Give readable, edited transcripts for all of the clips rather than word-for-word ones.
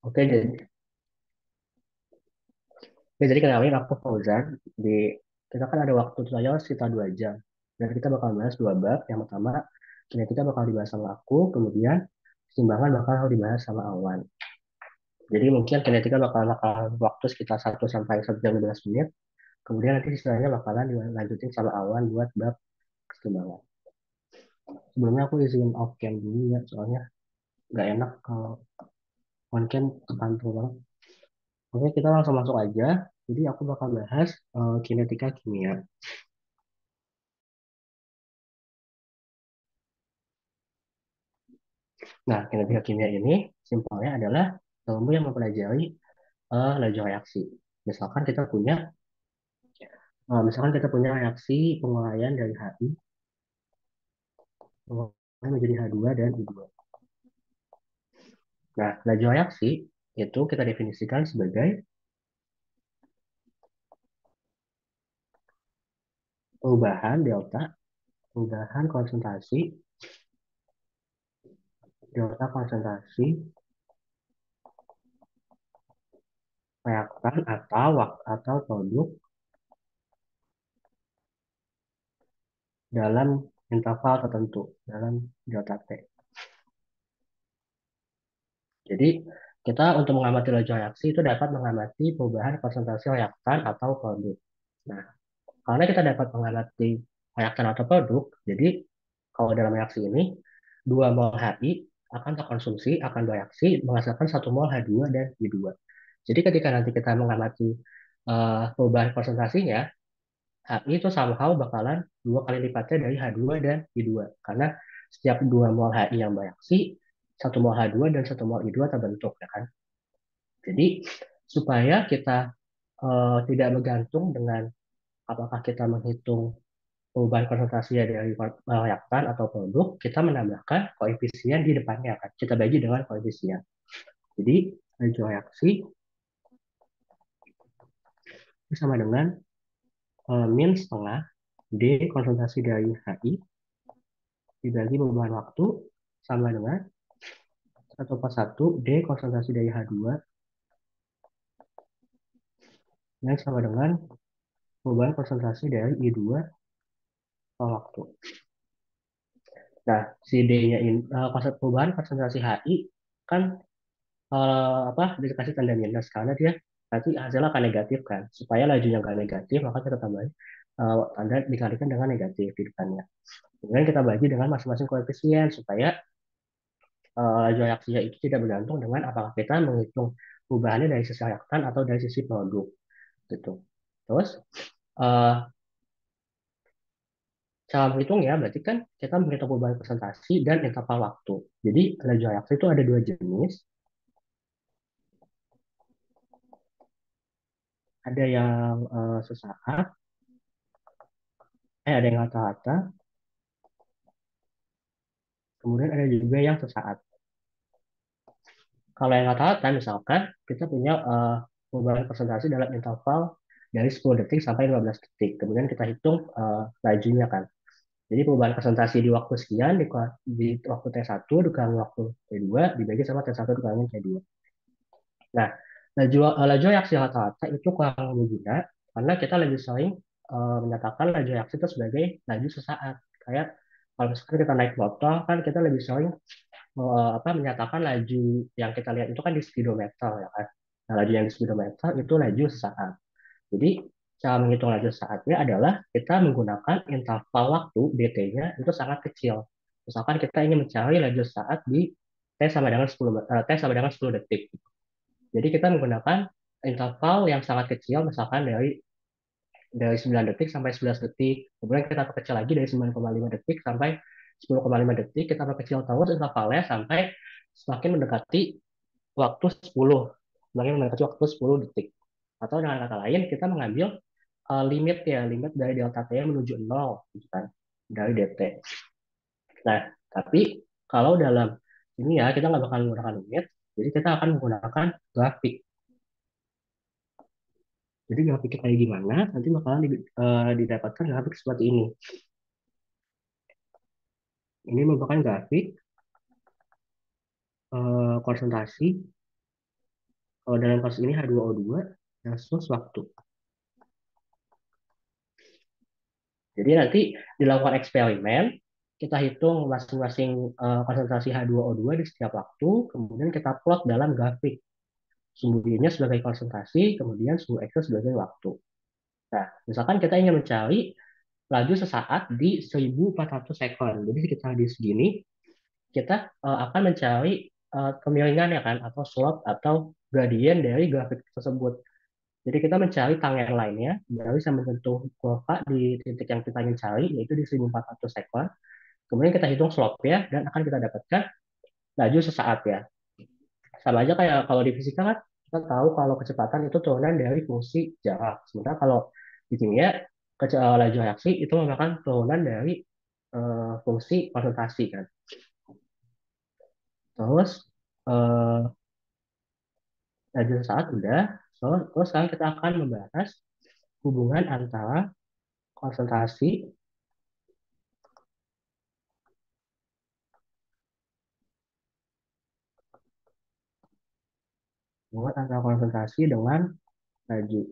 Oke, jadi kenalin aku Fauzan. Kita kan ada waktu trial sekitar 2 jam. Dan kita bakal bahas dua bab. Yang pertama, kinetika bakal dibahas sama aku. Kemudian, keseimbangan bakal dibahas sama Awan. Jadi mungkin kinetika bakal waktu sekitar 1 sampai 1 jam 15 menit. Kemudian nanti sisanya bakalan dilanjutin sama Awan buat bab keseimbangan. Sebelumnya aku izin off cam dulu ya, soalnya nggak enak kalau on cam kepantul banget. Oke, kita langsung masuk aja. Jadi aku bakal bahas kinetika kimia. Nah, kinetika kimia ini simpelnya adalah ilmu yang mempelajari laju reaksi. Misalkan kita punya misalkan kita punya reaksi penguraian dari HI penguraian menjadi H2 dan I2. Nah, laju reaksi itu kita definisikan sebagai perubahan perubahan konsentrasi reaktan atau produk dalam interval tertentu dalam delta T. Jadi, kita untuk mengamati laju reaksi itu dapat mengamati perubahan konsentrasi reaktan atau produk. Nah, karena kita dapat mengamati reaktan atau produk, jadi kalau dalam reaksi ini, 2 mol HI akan terkonsumsi, akan bereaksi, menghasilkan 1 mol H2 dan I2. Jadi ketika nanti kita mengamati perubahan konsentrasinya, HI itu somehow bakalan 2 kali lipatnya dari H2 dan I2. Karena setiap 2 mol HI yang bereaksi, 1 mol H2 dan 1 mol I2 terbentuk, ya kan? Jadi supaya kita tidak bergantung dengan apakah kita menghitung perubahan konsentrasi dari reaktan atau produk, kita menambahkan koefisien di depannya kan. Kita bagi dengan koefisien. Jadi laju reaksi sama dengan min setengah D konsentrasi dari HI dibagi perubahan waktu sama dengan 1/1 D konsentrasi dari H2 dan sama dengan perubahan konsentrasi dari I2 per waktu. Nah, si D-nya ini perubahan konsentrasi HI kan apa dikasih tanda minus karena dia nanti hasilnya akan negatif kan. Supaya lajunya nggak negatif, maka kita tambahin tanda dikalikan dengan negatif di depannya. Kemudian kita bagi dengan masing-masing koefisien supaya laju reaksinya itu tidak bergantung dengan apakah kita menghitung perubahannya dari sisi reaktan atau dari sisi produk gitu. Terus eh, cara menghitung ya berarti kan kita menghitung perubahan presentasi dan interval waktu. Jadi laju reaksi itu ada dua jenis, ada yang sesaat, ada yang rata-rata, kemudian ada juga yang sesaat. Kalau yang rata-rata misalkan kita punya perubahan presentasi dalam interval dari 10 detik sampai 15 detik. Kemudian kita hitung lajunya kan. Jadi perubahan presentasi di waktu sekian di waktu T1 dikurangi waktu T2 dibagi sama T1 dikurangi T2. Nah, laju reaksi rata-rata itu kurang berguna karena kita lebih sering menyatakan laju reaksi itu sebagai laju sesaat. Kayak kalau misalkan kita naik motor kan kita lebih sering menyatakan laju yang kita lihat itu kan di speedometer ya kan. Nah, laju yang di speedometer itu laju sesaat. Jadi cara menghitung laju sesaatnya adalah kita menggunakan interval waktu dt-nya itu sangat kecil. Misalkan kita ingin mencari laju sesaat di T sama dengan 10 detik. Jadi kita menggunakan interval yang sangat kecil, misalkan dari 9 detik sampai 11 detik. Kemudian kita perkecil lagi dari 9,5 detik sampai 10,5 detik. Kita perkecil terus intervalnya sampai semakin mendekati waktu 10. Semakin mendekati waktu 10 detik. Atau dengan kata lain, kita mengambil limit dari delta T menuju 0, gitu kan, dari dt. Nah, tapi kalau dalam ini ya, kita nggak bakal menggunakan limit, jadi kita akan menggunakan grafik. Jadi grafiknya kayak gimana, nanti bakalan didapatkan grafik seperti ini. Ini merupakan grafik konsentrasi Kalau dalam kasus ini H2O2 versus waktu. Jadi nanti dilakukan eksperimen, kita hitung masing-masing konsentrasi H2O2 di setiap waktu, kemudian kita plot dalam grafik. Sumbu Y-nya sebagai konsentrasi, kemudian sumbu X sebagai waktu. Nah, misalkan kita ingin mencari laju sesaat di 1400 sekon. Jadi sekitar di segini, kita akan mencari kemiringan ya kan, atau slope atau gradien dari grafik tersebut. Jadi kita mencari tanggal lainnya dari sampai menyentuh kurva di titik yang kita ingin cari, yaitu di 1400 sekon. Kemudian kita hitung slope ya, dan akan kita dapatkan laju sesaat ya. Sama aja kayak kalau di fisika kan, kita tahu kalau kecepatan itu turunan dari fungsi jarak. Sementara kalau di kimia, laju reaksi itu merupakan turunan dari fungsi konsentrasi kan. Terus eh, laju sesaat udah, terus sekarang kita akan membahas hubungan antara konsentrasi hubungan antara konsentrasi dengan laju.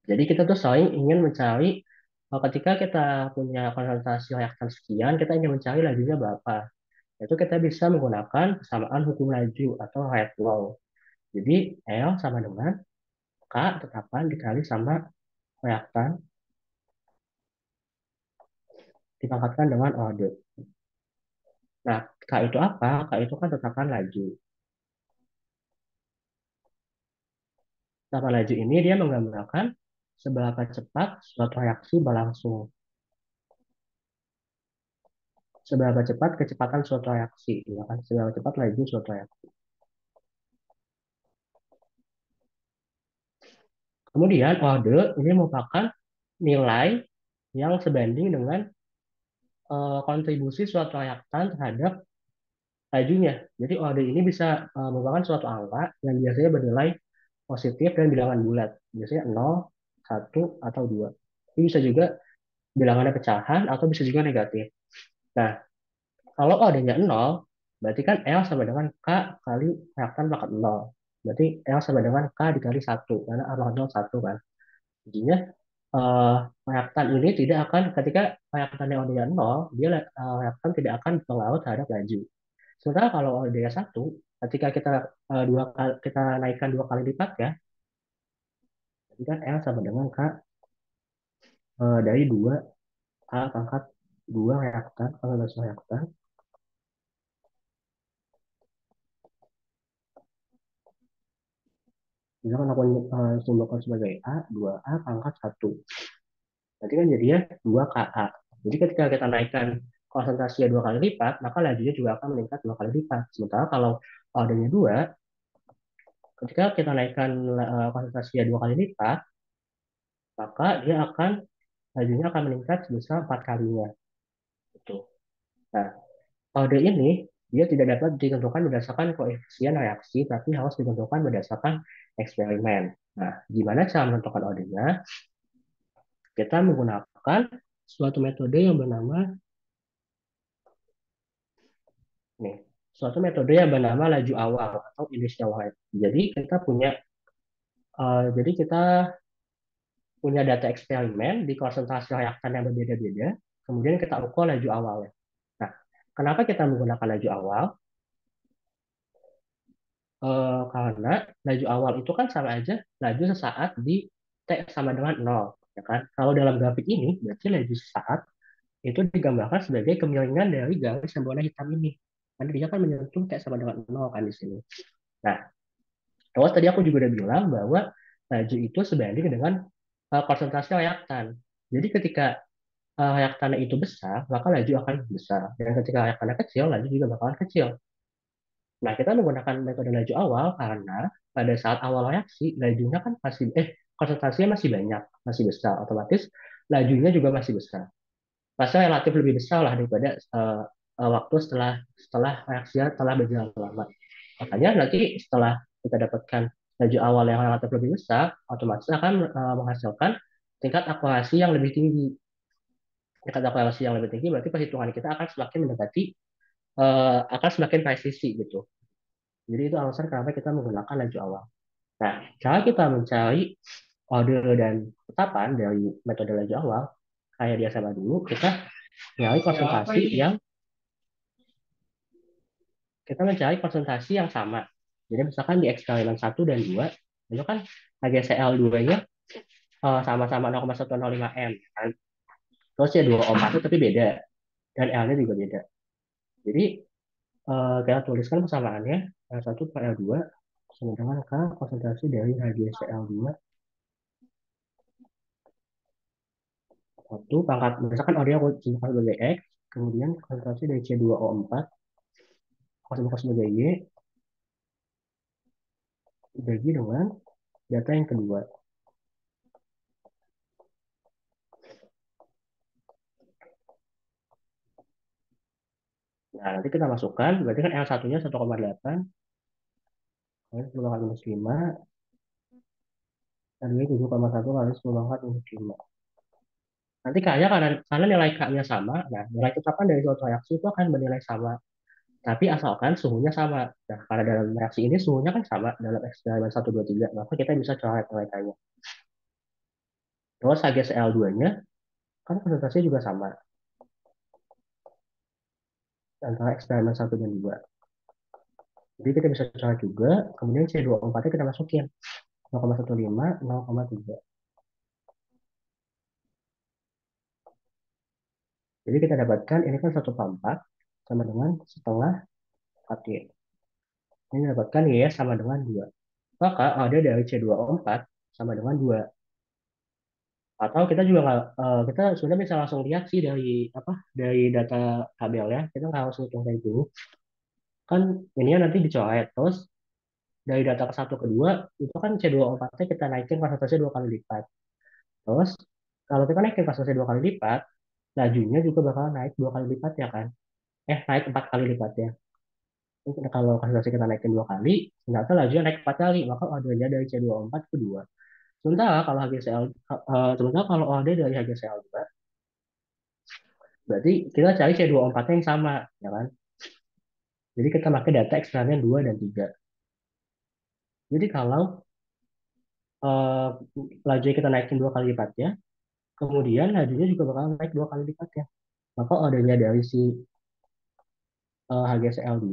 Jadi kita tuh selain ingin mencari ketika kita punya konsentrasi reaktan sekian, kita ingin mencari lajunya berapa. Itu kita bisa menggunakan kesamaan hukum laju atau Rate law. Jadi L sama dengan K tetapan dikali sama reaktan dipangkatkan dengan order. Nah, K itu apa? K itu kan tetapan laju. Tetapan laju ini dia menggambarkan seberapa cepat suatu reaksi berlangsung. Seberapa cepat kecepatan suatu reaksi, ya kan? Seberapa cepat laju suatu reaksi. Kemudian order ini merupakan nilai yang sebanding dengan kontribusi suatu reaktan terhadap lajunya. Jadi order ini bisa merupakan suatu angka yang biasanya bernilai positif dan bilangan bulat. Biasanya 0, 1, atau 2. Ini bisa juga bilangannya pecahan atau bisa juga negatif. Nah, kalau ordernya 0, berarti kan L sama dengan K kali reaktan pangkat 0. Berarti L sama dengan K dikali 1, karena A pangkat 0 1 kan. Jadinya eh, reaktan ini tidak akan ketika reaktan yang ordernya 0, dia reaktan tidak akan berpengaruh terhadap laju. Sementara kalau ordernya 1, ketika kita kita naikkan 2 kali lipat ya, berarti kan L sama dengan K dari 2 A pangkat 2 reaktan, kalau reaktan, misalkan aku simbolkan sebagai A, 2A pangkat 1. Berarti kan jadinya 2KA. Jadi ketika kita naikkan konsentrasinya 2 kali lipat, maka lajunya juga akan meningkat 2 kali lipat. Sementara kalau ordernya 2, ketika kita naikkan konsentrasinya 2 kali lipat, maka dia akan lajunya akan meningkat sebesar 4 kalinya. Gitu. Nah, order ini dia tidak dapat ditentukan berdasarkan koefisien reaksi, tapi harus ditentukan berdasarkan eksperimen. Nah, gimana cara menentukan ordernya? Kita menggunakan suatu metode yang bernama nih, suatu metode yang bernama laju awal atau initial rate. Jadi kita punya data eksperimen di konsentrasi reaktan yang berbeda-beda, kemudian kita ukur laju awalnya. Nah, kenapa kita menggunakan laju awal? Karena laju awal itu kan sama aja laju sesaat di T sama dengan 0, ya kan? Kalau dalam grafik ini, berarti laju sesaat itu digambarkan sebagai kemiringan dari garis yang berwarna hitam ini. Karena dia kan menyentuh T sama dengan 0 kan di sini. Nah, terus tadi aku juga udah bilang bahwa laju itu sebanding dengan konsentrasi reaktan. Jadi ketika reaktannya itu besar, maka laju akan besar. Dan ketika reaktannya kecil, laju juga bakalan kecil. Nah, kita menggunakan metode laju awal karena pada saat awal reaksi, lajunya kan konsentrasinya masih banyak, masih besar. Otomatis lajunya juga masih besar. Masih relatif lebih besar lah daripada waktu setelah setelah reaksinya telah berjalan lama. Makanya nanti setelah kita dapatkan laju awal yang relatif lebih besar, otomatis akan menghasilkan tingkat akurasi yang lebih tinggi. Tingkat akurasi yang lebih tinggi berarti perhitungan kita akan semakin mendekati akan semakin presisi gitu. Jadi itu alasan kenapa kita menggunakan laju awal. Nah, cara kita mencari order dan tetapan dari metode laju awal, kayak biasa dulu, kita nyari konsentrasi yang kita mencari konsentrasi yang sama. Jadi misalkan di eksperimen 1 dan 2 itu kan HgCl2-nya sama-sama 0,105 M kan. Terus ya 2O4 itu tapi beda dan L-nya juga beda. Jadi kita tuliskan persamaannya L1 per L2 sama dengan K konsentrasi dari HgCl2 satu pangkat misalkan orangnya aku simpan sebagai X, kemudian konsentrasi dari C2O4 aku simpan sebagai Y dibagi dengan data yang kedua. Nah, nanti kita masukkan, berarti kan L1-nya 1,8, 10 kali minus 5, dan ini 7,1 kali 10 pangkat minus 5. Nanti K-nya karena nilai K-nya sama, nah nilai tetapan dari suatu reaksi itu akan bernilai sama. Tapi asalkan suhunya sama. Nah, karena dalam reaksi ini suhunya kan sama dalam eksperimen 1, 2, 3, maka kita bisa coret nilai K-nya. Terus HgCl2-nya kan konsentrasinya juga sama antara eksperimen 1 dan 2. Jadi kita bisa coret juga, kemudian C2O4-nya kita masukin 0,15, 0,3. Jadi kita dapatkan ini kan 1/4 sama dengan setengah KT. Ini dapatkan Y sama dengan 2. Maka ada dari C2O4 sama dengan 2. Atau kita juga nggak, kita sebenarnya bisa langsung lihat sih dari apa dari data tabel ya. Kita nggak harus hitung kayak gini. Kan ini nanti dicoret. Terus dari data ke satu ke dua itu kan C2O4-nya kita naikin konsentrasi 2 kali lipat. Terus kalau kita naikin konsentrasi 2 kali lipat, lajunya juga bakal naik 2 kali lipat ya kan? Naik 4 kali lipat ya. Kalau konsentrasi kita naikin 2 kali, ternyata lajunya naik 4 kali, maka ordernya dari C2O4 ke 2. Sementara kalau order dari HgCl2, berarti kita cari C2O4 yang sama, ya kan? Jadi kita pakai data eksternalnya 2 dan 3. Jadi kalau uh, laju kita naikin 2 kali lipatnya, kemudian lajunya juga bakal naik 2 kali lipatnya. Maka ordernya dari si HgCl2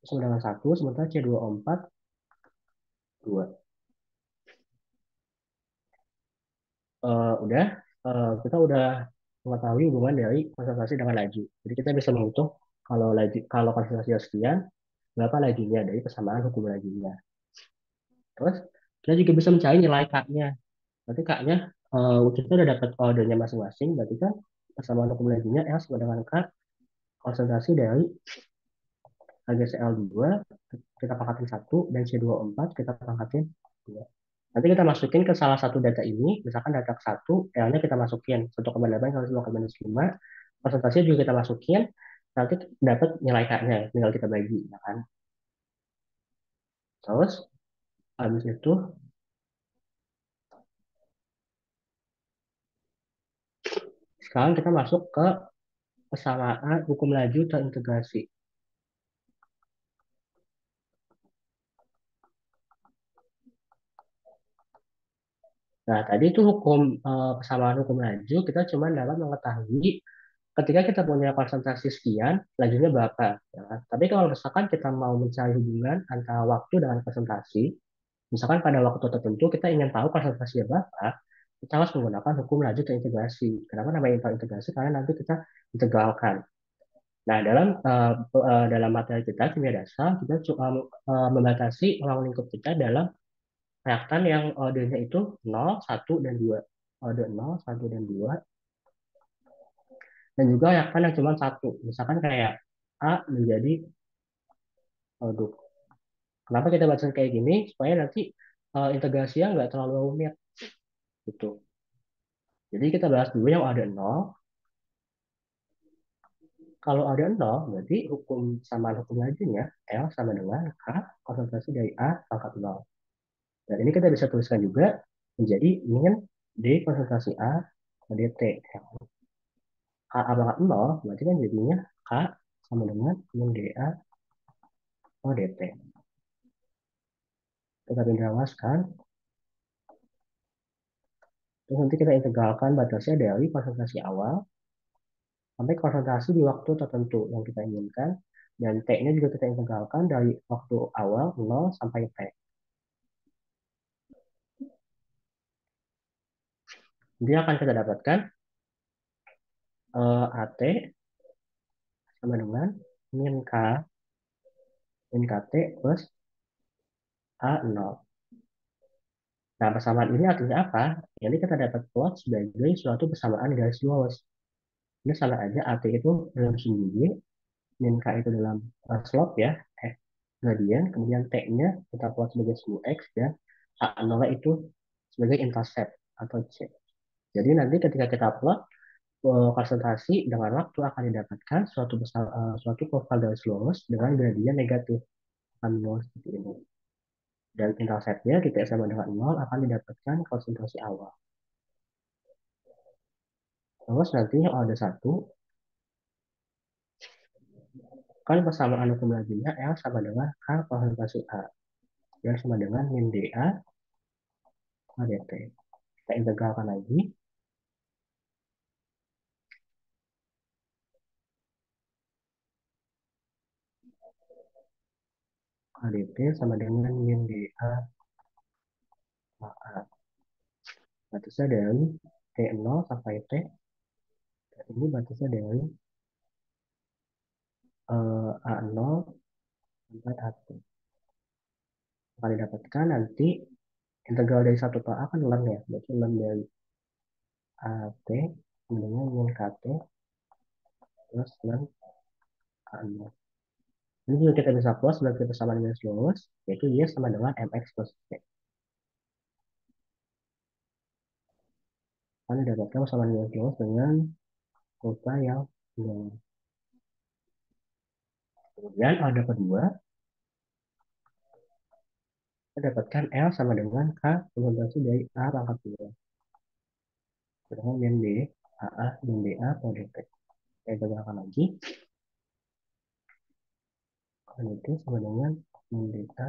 sama dengan 1, sementara C2O4 2. Udah, kita udah mengetahui hubungan dari konsentrasi dengan laju. Jadi kita bisa menghitung kalau konsentrasinya sekian, berapa lajunya dari persamaan hukum lajunya. Terus kita juga bisa mencari nilai K-nya. Berarti K-nya kita udah dapat ordernya masing-masing, berarti kan persamaan hukum lajunya L sama dengan K konsentrasi dari HgCl2 kita pangkatin 1 dan C2O4 kita pangkatin 2. Nanti kita masukin ke salah satu data ini, misalkan data ke 1, L-nya kita masukin 1,8 kali 10 kali minus 5, konsentrasinya juga kita masukin, nanti dapat nilai K-nya, tinggal kita bagi, ya kan? Terus, habis itu, sekarang kita masuk ke persamaan hukum laju terintegrasi. Nah, tadi itu persamaan hukum laju, kita cuma dapat mengetahui ketika kita punya konsentrasi sekian, lajunya berapa. Ya kan? Tapi kalau misalkan kita mau mencari hubungan antara waktu dengan konsentrasi, misalkan pada waktu tertentu kita ingin tahu konsentrasinya berapa, kita harus menggunakan hukum laju terintegrasi. Kenapa namanya integrasi? Karena nanti kita integralkan. Nah, dalam materi kita kimia dasar, kita cuma membatasi ruang lingkup kita dalam reaktan yang ordernya itu 0, 1, dan 2. Order 0, 1, dan 2. Dan juga reaktan yang cuma satu. Misalkan kayak A menjadi produk. Kenapa kita baca kayak gini? Supaya nanti integrasinya nggak terlalu rumit. Gitu. Jadi kita bahas dulu yang order 0. Kalau order 0, berarti hukum lajunya L sama dengan K konsentrasi dari A pangkat 0. Dan ini kita bisa tuliskan juga menjadi min D konsentrasi A dt. KA pangkat 0, berarti kan jadinya K sama dengan min DA per DT. Kita tinggalkan, terus nanti kita integralkan batasnya dari konsentrasi awal sampai konsentrasi di waktu tertentu yang kita inginkan. Dan T-nya juga kita integralkan dari waktu awal 0 sampai T. Jadi akan kita dapatkan AT sama dengan min K, min KT plus A0. Nah, persamaan ini artinya apa? Jadi kita dapat plot sebagai suatu persamaan garis lurus. Ini sama aja AT itu dalam sumbu Y, min K itu dalam slope ya, gradient, kemudian T-nya kita plot sebagai sumbu X, dan A0 itu sebagai intercept atau C. Jadi nanti ketika kita plot konsentrasi dengan waktu akan didapatkan suatu profil garis lurus dengan gradient negatif akan nol seperti ini. Dan interceptnya kita sama dengan 0 akan didapatkan konsentrasi awal. Terus nanti yang ada satu kan persamaan hukum laginya L sama dengan K konsentrasi A. Yang sama dengan min dA per dt. Kita integralkan lagi. K dt sama dengan min dA per A. Batasnya dari T0 sampai T. Dan ini batasnya dari A0 sampai A1. Akan didapatkan nanti integral dari 1 per A kan ln ya. Berarti ln dari AT dengan min KT plus ln A0. Ini juga kita bisa plus sebagai persamaan garis lurus, yaitu Y sama dengan MX plus C. Akan didapatkan persamaan garis lurus dengan kurva yang lurus. Kemudian ada kedua, kita dapatkan L sama dengan K konsentrasi dari A pangkat 2. Dengan min D, AA, min DA, per DT. Saya tegakkan lagi. Kan itu sama dengan min DA.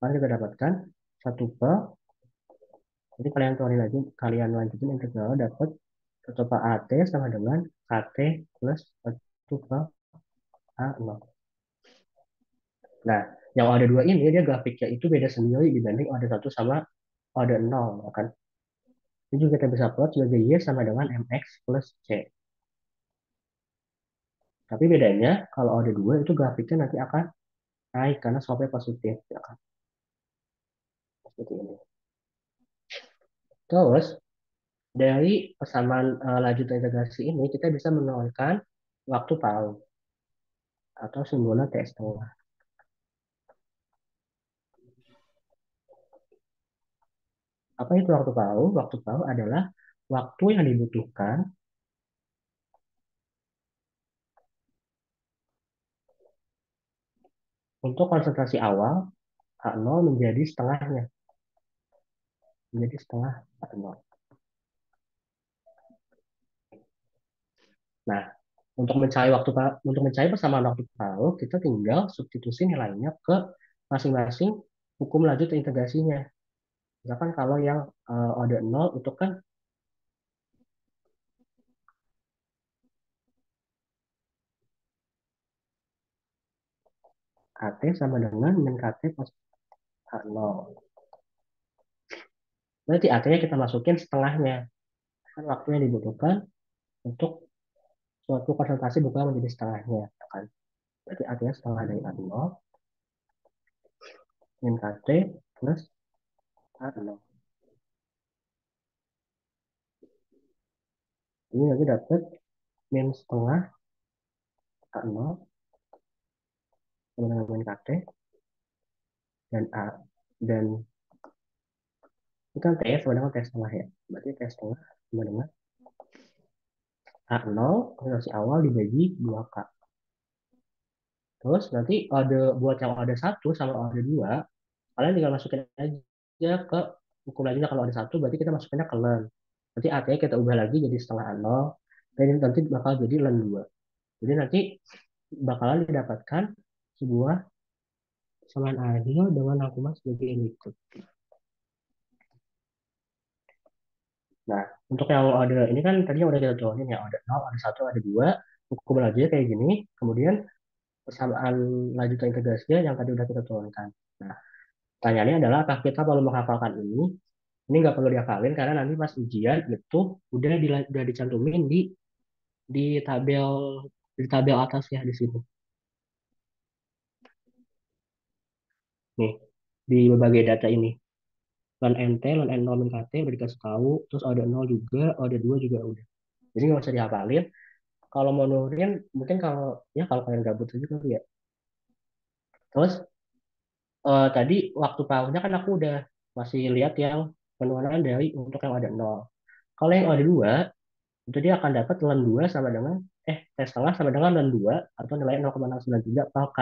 Mari kita dapatkan satu per. Jadi kalian lanjutin integral dapat satu per AT sama dengan KT plus satu per A0. Nah, yang ada dua ini dia grafiknya itu beda sendiri dibanding ada satu sama ada 0, ya kan? Ini juga kita bisa plot sebagai Y sama dengan MX plus C. Tapi bedanya kalau ada dua itu grafiknya nanti akan naik karena slope positif, ya kan? Seperti ini. Terus dari persamaan lanjutan integrasi ini kita bisa menurunkan waktu paruh atau simbolnya T setengah. Apa itu waktu paruh? Waktu paruh adalah waktu yang dibutuhkan untuk konsentrasi awal H0 menjadi setengahnya, menjadi setengah H0. Nah, untuk mencari persamaan waktu paruh, kita tinggal substitusi nilainya ke masing-masing hukum lanjut integrasinya. Misalkan kalau yang order 0 itu kan KT sama dengan min KT plus H0. Berarti AT-nya kita masukin setengahnya. Kan waktu yang dibutuhkan untuk suatu konsentrasi bukan menjadi setengahnya, kan? Berarti artinya setengah dari A0 min KT plus A0. Ini nanti dapat min setengah A0 sama dengan min KT dan A dan ini kan T sama dengan T setengah ya. Berarti T setengah sama dengan A0 konsentrasi awal dibagi 2K. Terus nanti buat yang ada satu sama ada dua, kalian tinggal masukin aja ke hukum lainnya. Kalau ada satu berarti kita masukinnya ke len. Nanti artinya kita ubah lagi jadi setengah nol. Dan ini nanti bakal jadi len 2. Jadi nanti bakalan didapatkan sebuah persamaan akhir dengan rangkuman sebagai ini. Nah, untuk yang ada ini kan tadinya udah kita turunin ya, ada nol, ada satu, ada dua. Hukum aja kayak gini. Kemudian persamaan lanjutan integrasinya yang tadi udah kita turunkan. Nah, pertanyaannya adalah apakah kita perlu menghafalkan ini? Ini nggak perlu dihafalin karena nanti pas ujian itu udah dicantumin di tabel di tabel atas ya di sini. Nih, di berbagai data ini. Ln NT, ln N0 min KT udah dikasih tahu, terus ada nol juga, ada 2 juga udah. Jadi nggak usah dihafalin. Kalau mau nurunin, mungkin kalau kalian gabut aja kali ya. Terus tadi waktu paunya kan aku udah masih lihat yang penurunan dari untuk yang ada nol. Kalau yang ada 2 itu dia akan dapat ln 2 sama dengan T setengah sama dengan ln 2 atau nilai 0,693 per K.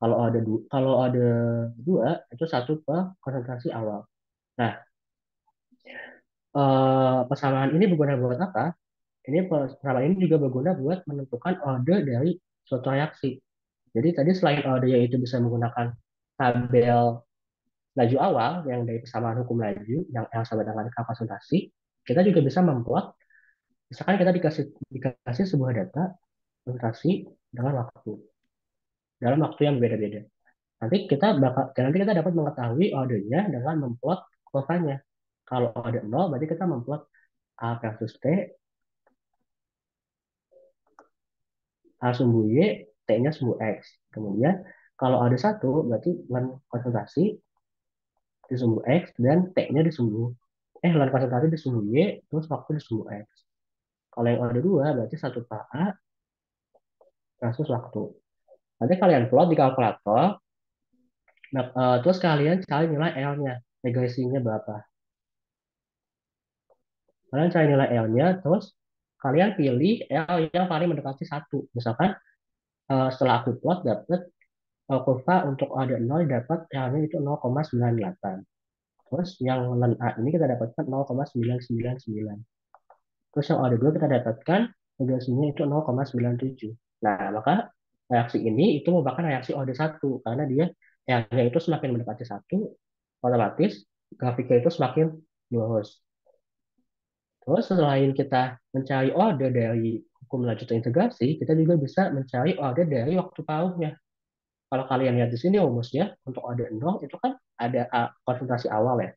Kalau ada dua itu satu per konsentrasi awal. Nah, persamaan ini berguna buat apa? Persamaan ini juga berguna buat menentukan order dari suatu reaksi. Jadi tadi selain order yaitu bisa menggunakan tabel laju awal yang dari persamaan hukum laju yang sama dengan K konsentrasi, kita juga bisa membuat misalkan kita dikasih sebuah data konsentrasi dengan waktu dalam waktu yang berbeda-beda. Nanti kita dapat mengetahui ordernya dengan memplot kurvanya. Kalau ada nol, berarti kita memplot A versus T, A sumbu Y, T-nya sumbu X. Kemudian kalau ada satu, berarti len konsentrasi di sumbu X dan T-nya di sumbu len konsentrasi di sumbu Y, terus waktu di sumbu X. Kalau yang ada dua, berarti satu per A versus waktu. Nanti kalian plot di kalkulator, nah, terus kalian cari nilai L-nya, regresinya berapa. Kalian cari nilai L-nya, terus kalian pilih L yang paling mendekati satu. Misalkan setelah aku plot dapat kurva untuk ada 0 dapat L-nya itu 0,98. Terus yang len A ini kita dapatkan 0,999. Terus yang ada 2 kita dapatkan regresinya itu 0,97. Nah, maka reaksi ini itu merupakan reaksi order satu karena dia L-nya itu semakin mendekati satu, otomatis grafiknya itu semakin lurus. Terus selain kita mencari order dari hukum lanjutan integrasi, kita juga bisa mencari order dari waktu pauhnya. Kalau kalian lihat di sini rumusnya, untuk order 0 itu kan ada konsentrasi awal ya.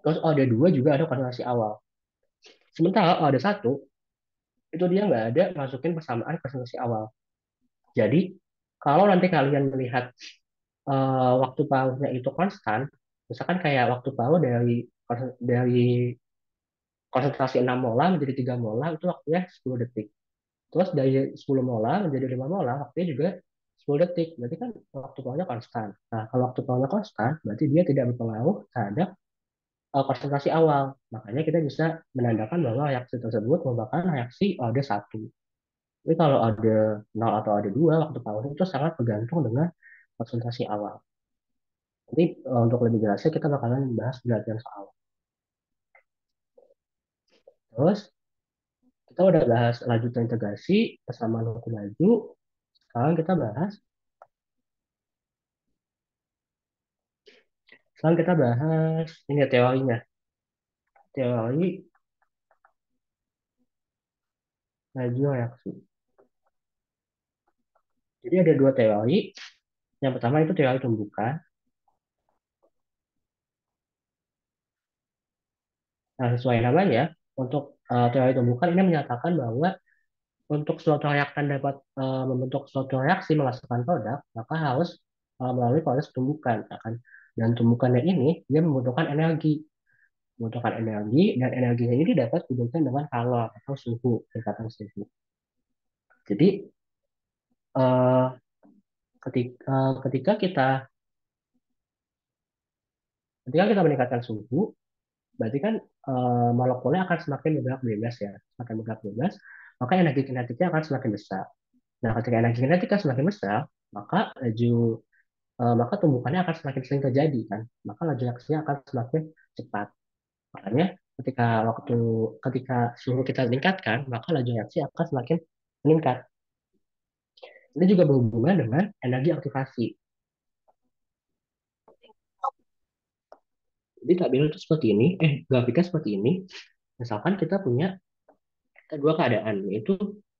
Terus order 2 juga ada konsentrasi awal. Sementara order satu itu dia nggak ada masukin persamaan konsentrasi awal. Jadi kalau nanti kalian melihat waktu pauhnya itu konstan, misalkan kayak waktu pauh dari konsentrasi 6 molar menjadi 3 molar itu waktunya 10 detik. Terus dari 10 molar menjadi 5 molar, waktunya juga 10 detik. Berarti kan waktu pawanya konstan. Nah, kalau waktu pawanya konstan, berarti dia tidak berpengaruh terhadap konsentrasi awal. Makanya kita bisa menandakan bahwa reaksi tersebut merupakan reaksi order satu. Tapi kalau ada 0 atau ada 2, waktu pawanya itu sangat bergantung dengan konsentrasi awal. Nanti untuk lebih jelasnya kita bakalan bahas di latihan soal. Terus kita udah bahas lanjutan integrasi, persamaan hukum laju. Sekarang kita bahas ini teorinya. Teori laju reaksi. Jadi ada dua teori. Yang pertama itu teori tumbukan. Nah, sesuai namanya, untuk teori tumbukan ini menyatakan bahwa untuk suatu reaktan dapat membentuk suatu reaksi menghasilkan produk, maka harus melalui proses tumbukan. Akan dan tumbukannya ini dia membutuhkan energi dan energinya ini dapat diberikan dengan kalor atau suhu, tingkatan suhu. Jadi eh, ketika kita meningkatkan suhu, berarti kan molekulnya akan semakin bergerak bebas ya, semakin bergerak bebas, maka energi kinetiknya akan semakin besar. Nah, ketika energi kinetika semakin besar, maka maka tumbukannya akan semakin sering terjadi kan. Maka laju reaksinya akan semakin cepat. Makanya ketika waktu ketika suhu kita meningkatkan, maka laju reaksi akan semakin meningkat. Ini juga berhubungan dengan energi aktivasi. Jadi tabel itu seperti ini, grafiknya seperti ini. Misalkan kita punya dua keadaan, yaitu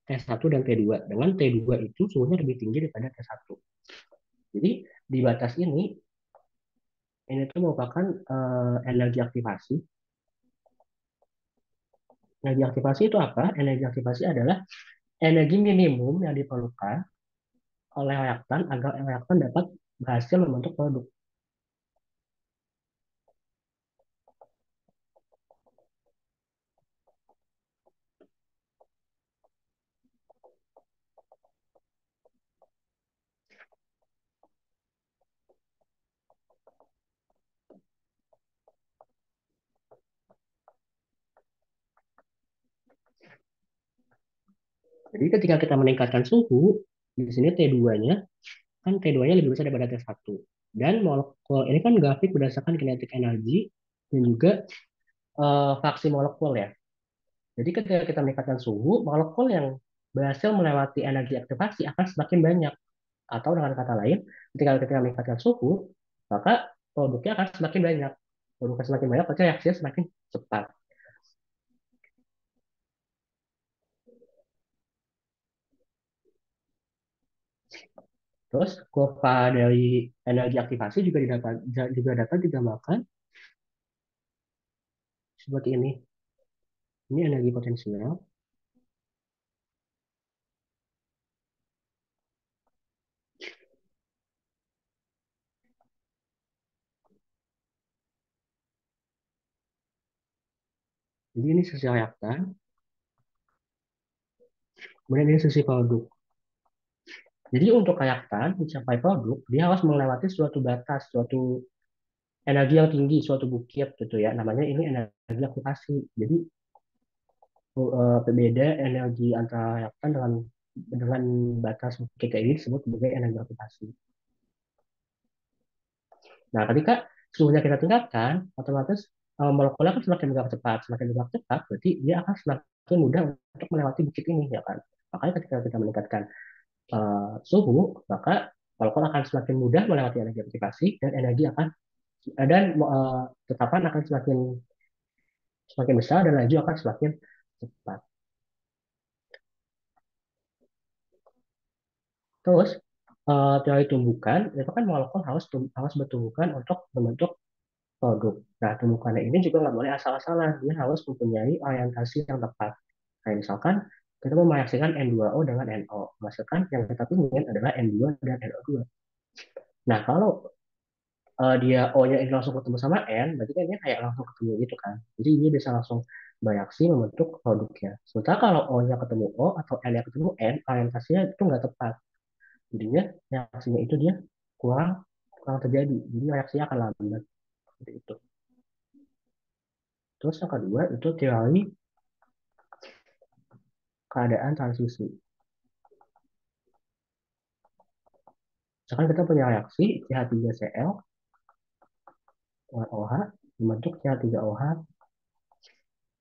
T1 dan T2. Dengan T2 itu suhunya lebih tinggi daripada T1. Jadi di batas ini tuh merupakan energi aktivasi. Energi aktivasi itu apa? Energi aktivasi adalah energi minimum yang diperlukan oleh reaktan agar reaktan dapat berhasil membentuk produk. Jadi ketika kita meningkatkan suhu, di sini T2-nya, kan T2-nya lebih besar daripada T1. Dan molekul ini kan grafik berdasarkan kinetik energi dan juga fraksi molekul ya. Jadi ketika kita meningkatkan suhu, molekul yang berhasil melewati energi aktivasi akan semakin banyak. Atau dengan kata lain, ketika kita meningkatkan suhu, maka produknya akan semakin banyak. Produknya semakin banyak, maka reaksinya semakin cepat. Terus kurva dari energi aktivasi juga dapat digambarkan seperti ini. Ini energi potensial. Jadi ini sisi reaktan, kemudian ini sisi produk. Jadi untuk reaktan mencapai produk, dia harus melewati suatu batas, suatu energi yang tinggi, suatu bukit gitu ya. Namanya ini energi aktivasi. Jadi berbeda energi antara reaktan dengan batas bukit ini disebut sebagai energi aktivasi. Nah, ketika suhunya kita tingkatkan, otomatis molekulnya kan semakin bergerak cepat, berarti dia akan semakin mudah untuk melewati bukit ini, ya kan? Makanya ketika kita meningkatkan suhu, maka molekul akan semakin mudah melewati energi aktivasi dan energi akan dan tetapan akan semakin semakin besar dan laju akan semakin cepat. Terus teori tumbukan itu kan molekul harus bertumbukan untuk membentuk produk. Nah, tumbukannya ini juga nggak boleh asal-asalan, dia harus mempunyai orientasi yang tepat. Kayak misalkan kita mau mereaksikan N2O dengan NO, menghasilkan yang kita ingin adalah N2 dan NO2. Nah, kalau dia O-nya ini langsung ketemu sama N, berarti kan dia kayak langsung ketemu gitu kan. Jadi dia bisa langsung bereaksi membentuk produknya. Sementara kalau O-nya ketemu O atau N-nya ketemu N, orientasinya itu nggak tepat. Jadinya reaksinya itu dia kurang kurang terjadi. Jadi reaksinya akan lambat seperti itu. Terus yang kedua itu teori keadaan transisi. Misalkan kita punya reaksi CH3Cl dengan OH membentuk CH3OH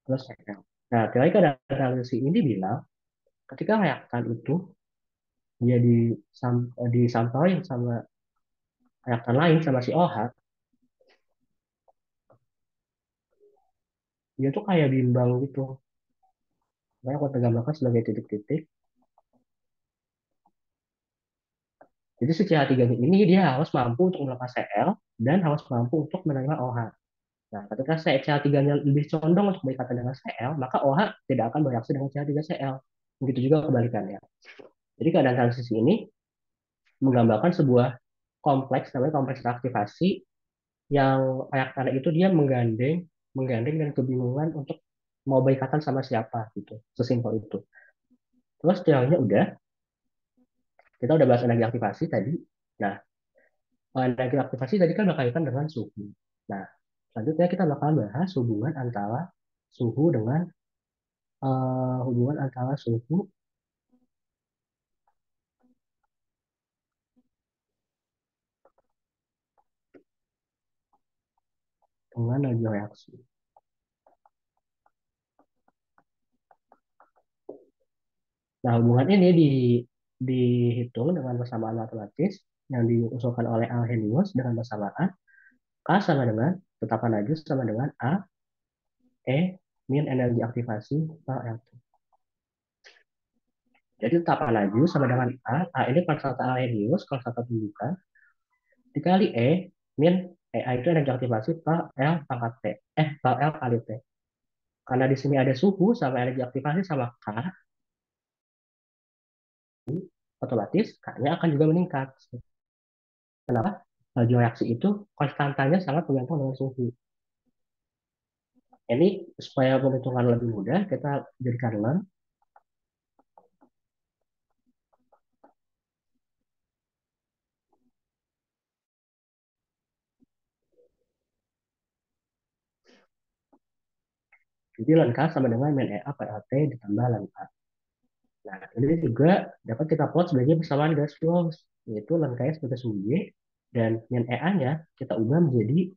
plus Cl. Nah, teori keadaan transisi ini bilang ketika reaktan itu dia disampaikan sama reaktan lain sama si OH, dia tuh kayak bimbang gitu. Makanya aku gambarkan sebagai titik-titik. Jadi si CH3 ini dia harus mampu untuk melepas Cl dan harus mampu untuk menerima OH. Nah, ketika CH3-nya lebih condong untuk berikatan dengan Cl, maka OH tidak akan bereaksi dengan CH3Cl. Begitu juga kebalikannya. Jadi keadaan transisi ini menggambarkan sebuah kompleks namanya kompleks reaktivasi yang reaktan itu dia menggandeng menggandeng dan kebingungan untuk mau berikatan sama siapa gitu. Sesimpel itu. Terus teorinya udah, kita udah bahas energi aktivasi tadi. Nah, energi aktivasi tadi kan berkaitan dengan suhu. Nah, selanjutnya kita bakal bahas suhu dengan hubungan antara suhu dengan laju reaksi. Nah, hubungan ini dihitung dengan persamaan matematis yang diusulkan oleh Arrhenius dengan persamaan K sama dengan tetapan laju sama dengan A E min energi aktivasi per L. Jadi tetapan laju sama dengan A ini konstanta Arrhenius, konstanta tunjukan, dikali min A itu energi aktivasi per L pangkat T. Per L kali T. Karena di sini ada suhu sama energi aktivasi sama K, otomatis K-nya akan juga meningkat. Kenapa? Laju reaksi itu konstantanya sangat bergantung dengan suhu. Ini supaya penghitungan lebih mudah, kita jadikan ln. Jadi ln K sama dengan min EA per LT ditambah ln A. Nah, ini juga dapat kita plot sebagai persamaan gas flows, yaitu ln K sebagai suhu Y, dan min EA-nya kita ubah menjadi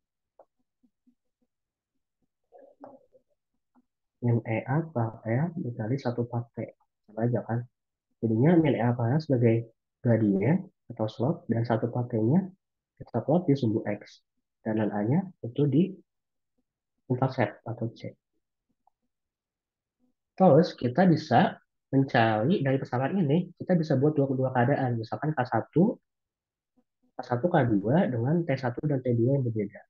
min EA per L dikali 1 per T. Sama aja kan? Jadinya min EA per L sebagai gradien atau slope, dan 1 per T-nya kita plot di sumbu X. Dan ln A-nya itu di intercept atau C. Terus kita bisa mencari dari persamaan ini, kita bisa buat dua keadaan. Misalkan K1, K1, K2 dengan T1 dan T2 yang berbeda.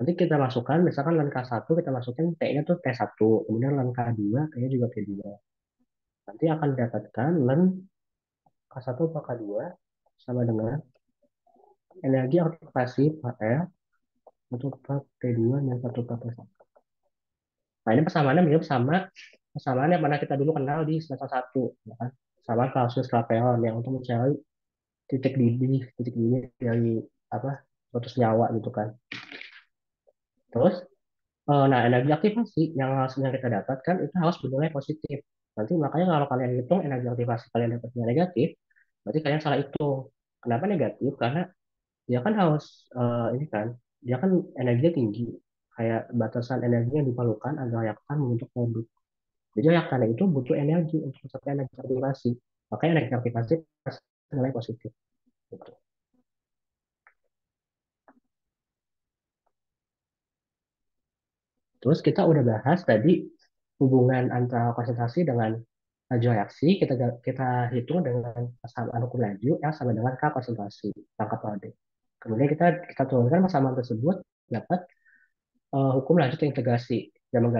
Nanti kita masukkan, misalkan ln K1 kita masukin T-nya tuh T1, kemudian ln K2 T-nya juga T2. Nanti akan didapatkan ln K1 per K2 sama dengan energi aktivasi per L untuk per T2 dan 1 per T1. Nah, ini persamaannya mirip sama persamaan yang pernah kita dulu kenal di semester 1, ya kan? Sama Clausius-Clapeyron yang untuk mencari titik didih dari apa suatu senyawa gitu kan. Terus, nah energi aktivasi yang kita dapatkan itu harus bernilai positif. Nanti makanya kalau kalian hitung energi aktivasi kalian dapatnya negatif, berarti kalian salah hitung. Kenapa negatif? Karena dia kan harus ini kan, dia kan energinya tinggi, kayak batasan energi yang diperlukan agar reaktan membentuk produk. Jadi reaktan itu butuh energi untuk mencapai energi aktivasi. Makanya energi aktivasi nilai positif. Gitu. Terus kita udah bahas tadi hubungan antara konsentrasi dengan laju reaksi, kita hitung dengan persamaan hukum laju yang sama dengan K konsentrasi pangkat Prodi. Kemudian kita turunkan persamaan tersebut dapat hukum lanjut integrasi yang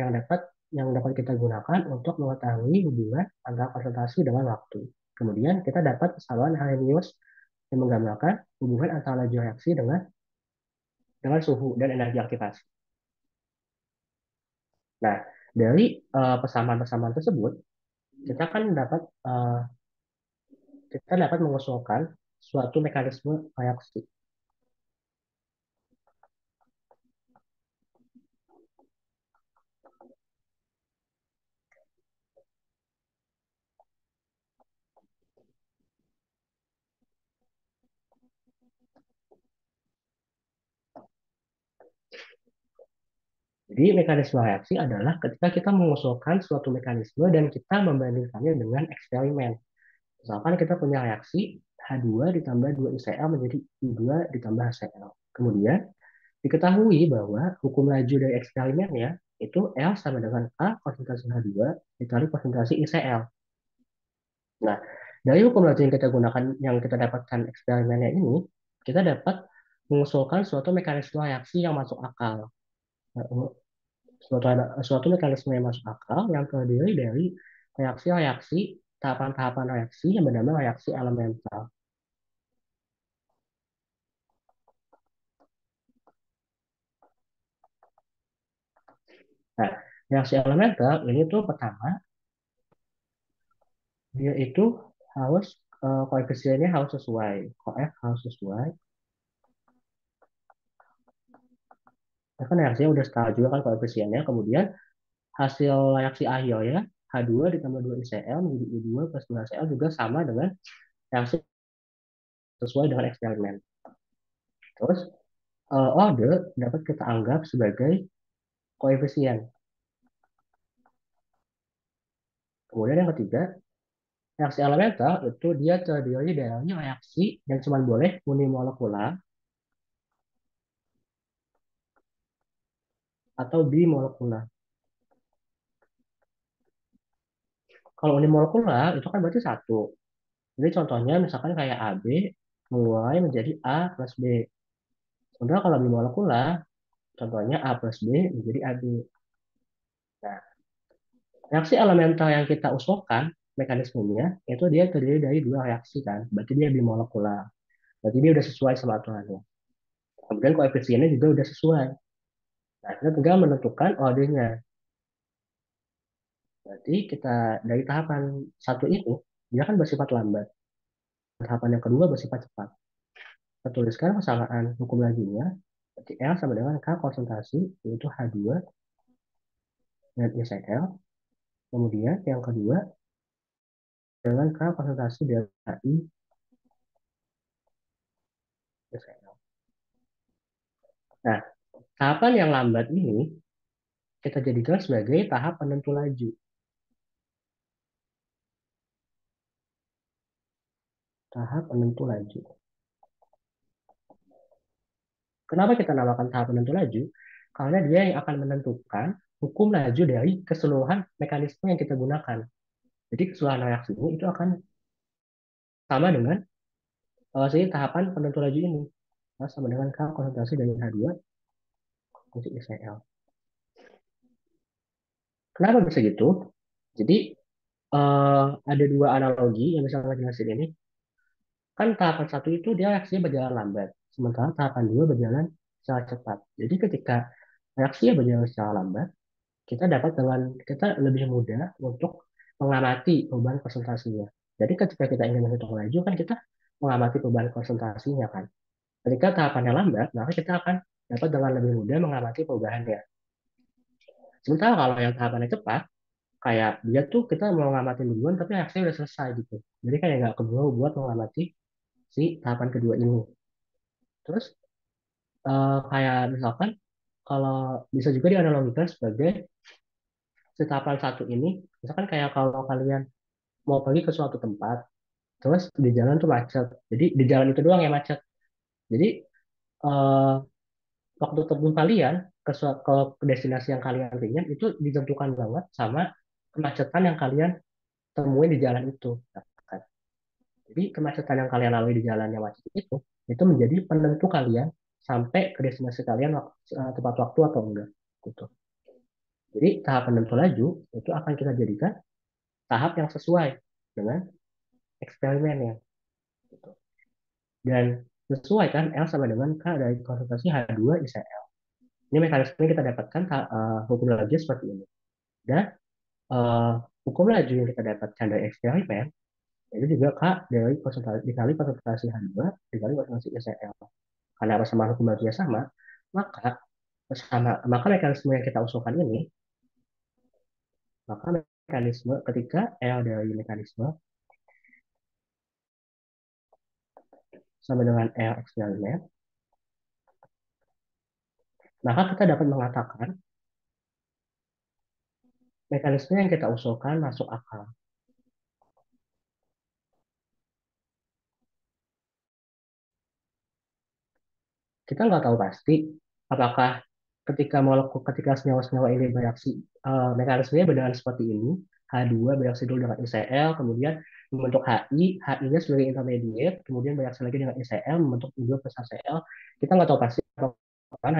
dapat kita gunakan untuk mengetahui hubungan antara konsentrasi dengan waktu. Kemudian kita dapat persamaan Arrhenius yang menggambarkan hubungan antara laju reaksi dengan suhu dan energi aktivasi. Nah, dari persamaan-persamaan tersebut, kita kan dapat kita dapat mengusulkan suatu mekanisme reaksi. Jadi mekanisme reaksi adalah ketika kita mengusulkan suatu mekanisme dan kita membandingkannya dengan eksperimen. Misalkan kita punya reaksi H2 ditambah 2ICl menjadi U2 ditambah HCl. Kemudian diketahui bahwa hukum laju dari eksperimennya itu L sama dengan A konsentrasi H2 dikali konsentrasi ICl. Nah, dari hukum laju yang kita dapatkan eksperimennya ini, kita dapat mengusulkan suatu mekanisme reaksi yang masuk akal. Nah, suatu mekanisme yang masuk akal yang terdiri dari reaksi-reaksi, tahapan-tahapan reaksi yang bernama reaksi elemental. Nah, reaksi elemental ini tuh pertama, dia itu harus koefisiennya harus sesuai, koef harus sesuai. Ya kan reaksinya udah setara juga kan koefisiennya. Kemudian hasil reaksi akhirnya H2 ditambah 2 ICl menjadi I2 plus 2 HCl juga sama dengan reaksi sesuai dengan eksperimen. Terus order dapat kita anggap sebagai koefisien. Kemudian yang ketiga, reaksi elemental itu dia terdiri dari reaksi yang cuma boleh unimolekular atau bimolekular. Kalau unimolekular itu kan berarti satu. Jadi contohnya misalkan kayak AB mengurai menjadi A plus B. Sementara kalau bimolekular, contohnya A plus B menjadi AB. Nah, reaksi elemental yang kita usulkan, mekanismenya, itu dia terdiri dari dua reaksi kan. Berarti dia bimolekular. Berarti dia udah sesuai sama aturannya. Kemudian koefisiennya juga udah sesuai. Nah, kita tinggal menentukan ordernya. Berarti kita dari tahapan satu itu, dia kan bersifat lambat. Tahapan yang kedua bersifat cepat. Kita tuliskan persamaan hukum laginya. Berarti L sama dengan K konsentrasi, yaitu H2 dan ICl. Kemudian yang kedua dengan K konsentrasi delta I ICl. Nah, tahapan yang lambat ini kita jadikan sebagai tahap penentu laju. Tahap penentu laju. Kenapa kita namakan tahap penentu laju? Karena dia yang akan menentukan hukum laju dari keseluruhan mekanisme yang kita gunakan. Jadi keseluruhan reaksi ini itu akan sama dengan si tahapan penentu laju ini. Nah, sama dengan K konsentrasi dari H2 untuk ICl. Kenapa bisa gitu? Jadi ada dua analogi yang bisa kita jelasin ini. Kan tahapan satu itu dia reaksinya berjalan lambat, sementara tahapan dua berjalan secara cepat. Jadi ketika reaksinya berjalan secara lambat, kita lebih mudah untuk mengamati perubahan konsentrasinya. Jadi ketika kita ingin menghitung laju kan kita mengamati perubahan konsentrasinya kan. Ketika tahapannya lambat, maka kita akan dapat dengan lebih mudah mengamati perubahannya. Sementara kalau yang tahapannya cepat, kayak dia tuh kita mau ngamatin duluan tapi reaksinya udah selesai gitu. Jadi kayak nggak keburu buat mengamati si tahapan kedua ini. Terus kayak misalkan kalau bisa juga dianalogikan sebagai si tahapan satu ini, misalkan kayak kalau kalian mau pergi ke suatu tempat, terus di jalan tuh macet. Jadi di jalan itu doang yang macet. Jadi eh, waktu tempuh kalian ke destinasi yang kalian ingin itu ditentukan banget sama kemacetan yang kalian temuin di jalan itu. Kan? Jadi kemacetan yang kalian lalui di jalan yang macet itu menjadi penentu kalian sampai ke destinasi kalian tepat waktu atau enggak. Gitu. Jadi tahap penentu laju itu akan kita jadikan tahap yang sesuai dengan eksperimennya. Gitu. Dan sesuai kan L sama dengan K dari konsentrasi H2 ICl. Ini mekanisme kita dapatkan hukum laju seperti ini. Dan uh, hukum laju yang kita dapatkan dari eksperimen itu juga K dari konsentrasi dikali konsentrasi H2 dikali konsentrasi ICl. Karena persamaan hukum lajunya sama, maka mekanisme yang kita usulkan ini, maka mekanisme ketika L dari mekanisme sama dengan L eksperimen, maka kita dapat mengatakan mekanisme yang kita usulkan masuk akal. Kita nggak tahu pasti apakah ketika senyawa-senyawa ini bereaksi mekanismenya berjalan seperti ini. H2 bereaksi dulu dengan ICl, kemudian membentuk HI, HI-nya sebagai intermediate, kemudian bereaksi lagi dengan ICl, membentuk I2 plus HCl. Kita nggak tahu pasti apakah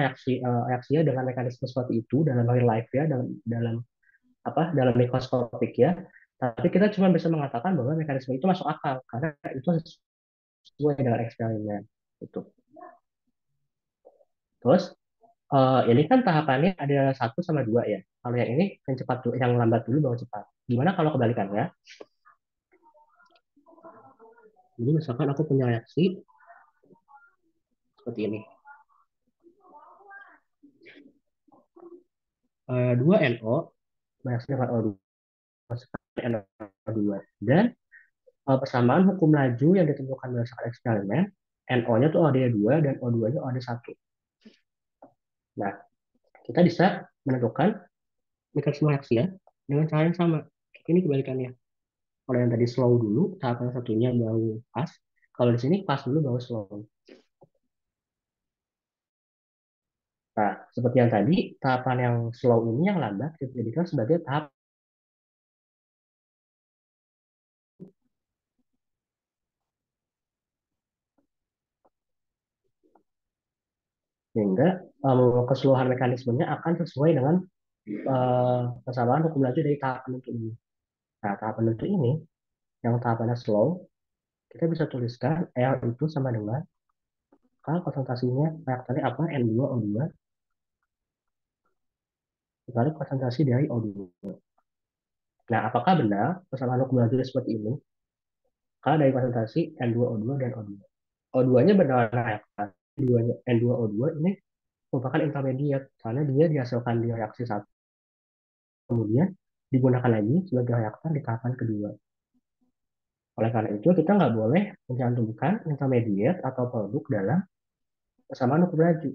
reaksinya dengan mekanisme seperti itu dalam real life ya, dalam dalam dalam mikroskopik ya. Tapi kita cuma bisa mengatakan bahwa mekanisme itu masuk akal karena itu sesuai dengan eksperimen. Itu. Terus ini kan tahapannya ada satu sama dua ya. Kalau yang ini yang cepat dulu, yang lambat dulu baru cepat. Gimana kalau kebalikannya? Jadi misalkan aku punya reaksi seperti ini. 2NO bereaksi dengan O2. NO2. Dan persamaan hukum laju yang ditentukan berdasarkan eksperimen, NO-nya tuh OD2 dan O2-nya OD1. Nah, kita bisa menentukan mekanisme reaksi ya dengan cara yang sama. Ini kebalikannya. Kalau yang tadi slow dulu, tahapan satunya baru pas. Kalau di sini pas dulu baru slow. Nah, seperti yang tadi, tahapan yang slow ini yang lambat dijadikan sebagai tahap sehingga keseluruhan mekanismenya akan sesuai dengan persamaan hukum laju dari tahap penentu ini. Nah, tahap penentu ini, yang tahapannya slow, kita bisa tuliskan L itu sama dengan kalau konsentrasinya reaktannya apa? N2O2 dikali konsentrasi dari O2. Nah, apakah benar persamaan hukum laju seperti ini? Kalau dari konsentrasi N2O2 dan O2. O2-nya benar reaktan. N2O2 ini merupakan intermediate karena dia dihasilkan di reaksi satu, kemudian digunakan lagi sebagai reaktan di tahapan kedua. Oleh karena itu, kita nggak boleh mencantumkan intermediate atau produk dalam persamaan hukum laju.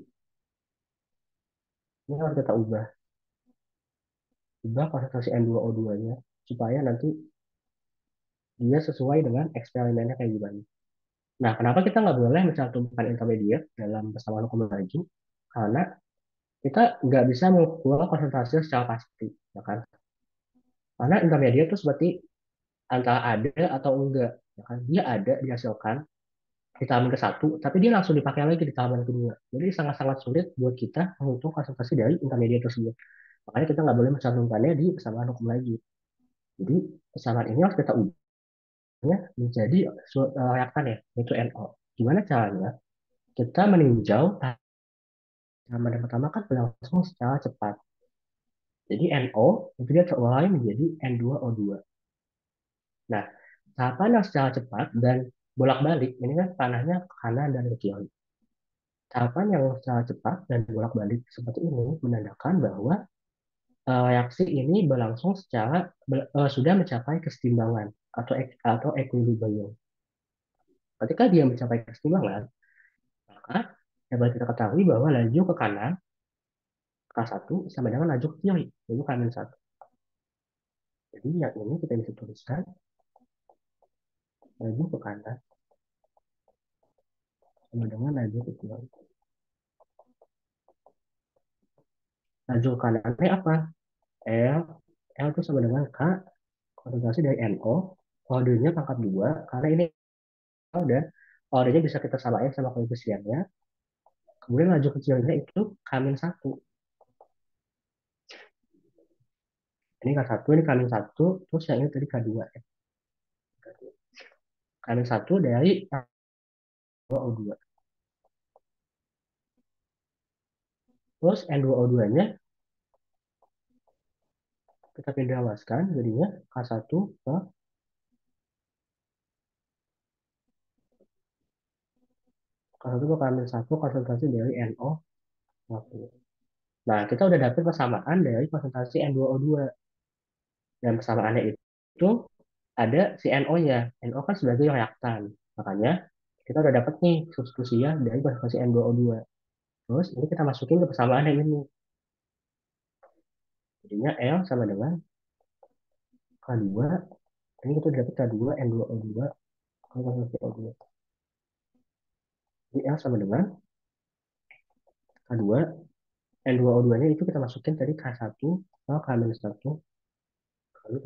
Ini harus kita ubah konsentrasi N2O2-nya supaya nanti dia sesuai dengan eksperimennya kayak gimana. Nah, kenapa kita nggak boleh mencantumkan intermediate dalam persamaan hukum laju? Karena kita nggak bisa mengukur konsentrasi secara pasti, ya kan? Karena intermediate itu seperti antara ada atau enggak, ya kan? Dia ada dihasilkan di tahapan ke satu, tapi dia langsung dipakai lagi di tahapan kedua. Jadi sangat-sangat sulit buat kita menghitung konsentrasi dari intermediate tersebut. Makanya kita nggak boleh mencantumkannya di persamaan hukum lagi. Jadi persamaan ini harus kita ubahnya menjadi reaktan ya, yaitu NO. Gimana caranya? Kita meninjau tahapan yang pertama kan berlangsung secara cepat. Jadi NO itu dia terurai menjadi N2O2. Nah, tahapan yang secara cepat dan bolak-balik, ini kan panahnya ke kanan dan ke kiri. Tahapan yang secara cepat dan bolak-balik seperti ini menandakan bahwa reaksi ini berlangsung secara sudah mencapai kesetimbangan atau equilibrium. Ketika dia mencapai kesetimbangan, maka dapat kita ketahui bahwa laju ke kanan K1 sama dengan laju ke kiri, yaitu K-1. Jadi yang ini kita bisa tuliskan laju ke kanan sama dengan laju ke kiri. Laju ke kanannya apa? L. L itu sama dengan K, konsentrasi dari NO, kodenya pangkat 2, karena ini dan ordernya bisa kita samain sama koefisiennya. Kemudian laju kecilnya itu K-1. Ini K1, ini K-1, terus yang ini tadi K2. K-1 dari N2O2. Terus N2O2-nya kita pindah luaskan, jadinya K1 ke K1 ke K-1 konsentrasi dari NO1. Nah, kita udah dapet persamaan dari konsentrasi N2O2. Dan persamaannya itu ada si NO-nya. NO kan sebagai reaktan. Makanya kita udah dapet nih substitusinya dari konsentrasi N2O2. Terus ini kita masukin ke persamaan yang ini. Jadinya L sama dengan K2. Ini kita dapat K2 N2O2 konsentrasi O2. Jadi L sama dengan K2 N2O2-nya itu kita masukin tadi K1 ke K-1 kali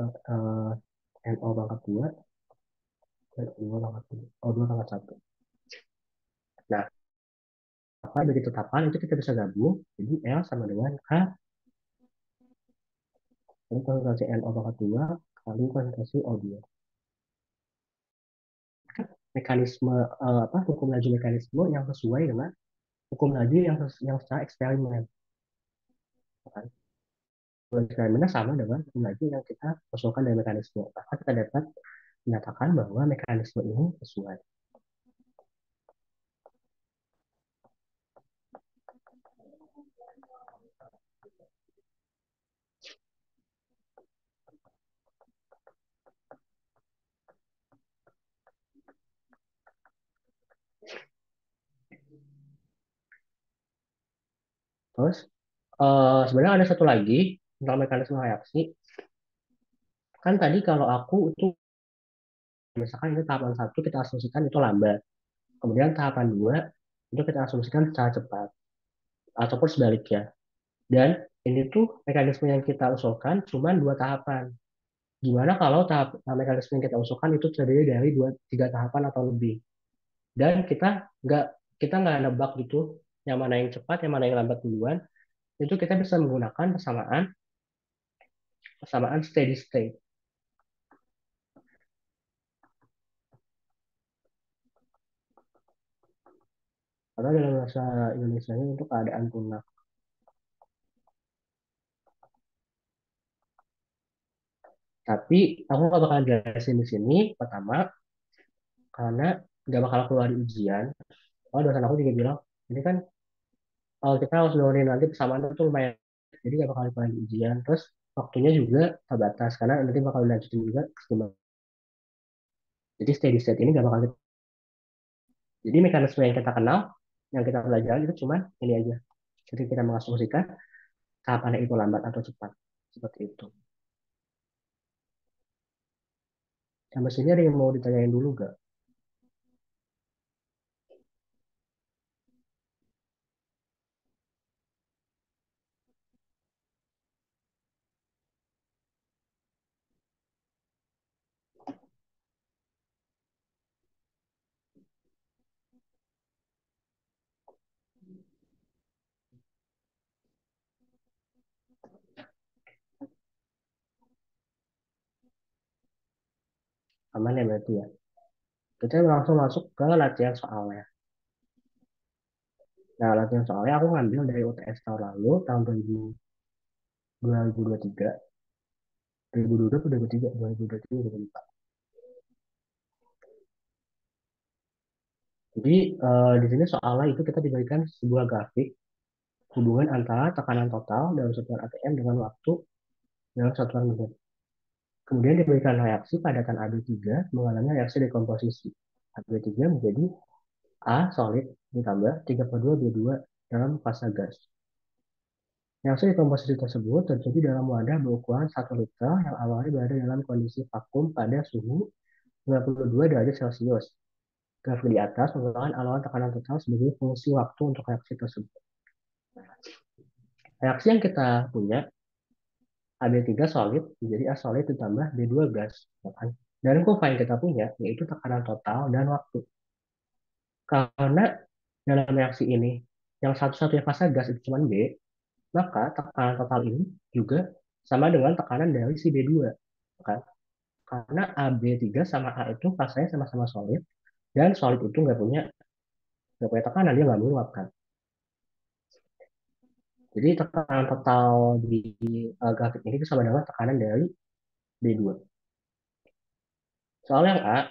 NO pangkat 2 dan O2 pangkat 2, O2 pangkat 1. Nah, apa dari tetapan itu kita bisa gabung. Jadi L sama dengan K kali konsentrasi NO pangkat 2 kali konsentrasi O2. Mekanisme apa hukum laju mekanisme yang sesuai dengan hukum laju yang secara eksperimen. Kan? Eksperimennya sama dengan hukum laju yang kita usulkan dari mekanisme. Maka kita dapat menyatakan bahwa mekanisme ini sesuai. Terus sebenarnya ada satu lagi tentang mekanisme reaksi. Kan tadi kalau aku itu misalkan itu tahapan satu kita asumsikan itu lambat. Kemudian tahapan dua itu kita asumsikan secara cepat ataupun sebaliknya. Dan ini tuh mekanisme yang kita usulkan cuma dua tahapan. Gimana kalau mekanisme yang kita usulkan itu terdiri dari dua tiga tahapan atau lebih. Dan nggak kita nggak nebak gitu yang mana yang cepat, yang mana yang lambat duluan. Itu kita bisa menggunakan persamaan persamaan steady state. Karena dalam bahasa Indonesia ini untuk keadaan punah. Tapi aku nggak bakal jelasin di sini. Pertama, karena nggak bakal keluar di ujian. Oh, dosen aku juga bilang, ini kan kalau kita harus nurunin nanti persamaan itu lumayan. Jadi nggak bakal keluar di ujian. Terus waktunya juga terbatas karena nanti bakal dilanjutin juga ke. Jadi steady state ini nggak bakal. Jadi mekanisme yang kita kenal, yang kita pelajari itu cuma ini aja. Jadi kita mengasumsikan tahapannya itu lambat atau cepat. Seperti itu. Sampai sini ada yang mau ditanyain dulu gak? Aman ya berarti ya. Kita langsung masuk ke latihan soalnya. Nah, latihan soalnya aku ngambil dari UTS tahun lalu, tahun 2023, 2022, 2023, 2023, 2024. Jadi di sini soalnya itu kita diberikan sebuah grafik hubungan antara tekanan total dalam satuan ATM dengan waktu dalam satuan menit. Kemudian diberikan reaksi padatan AB3 mengalami reaksi dekomposisi. AB3 menjadi A solid ditambah 3,2 B2 dalam fase gas. Reaksi dekomposisi tersebut terjadi dalam wadah berukuran 1 liter yang awalnya berada dalam kondisi vakum pada suhu 92 derajat Celcius. Grafik di atas merupakan aluan tekanan total sebagai fungsi waktu untuk reaksi tersebut. Reaksi yang kita punya AB3 solid menjadi A solid ditambah B2 gas. Dan kurva yang kita punya yaitu tekanan total dan waktu. Karena dalam reaksi ini yang satu-satunya fase gas itu cuma B, maka tekanan total ini juga sama dengan tekanan dari si B2. Kan? Karena AB3 sama A itu fasenya sama-sama solid, dan solid itu nggak punya tekanan, dia nggak menguap kan. Jadi tekanan total di grafik ini itu sama dengan tekanan dari B2. Soal yang A,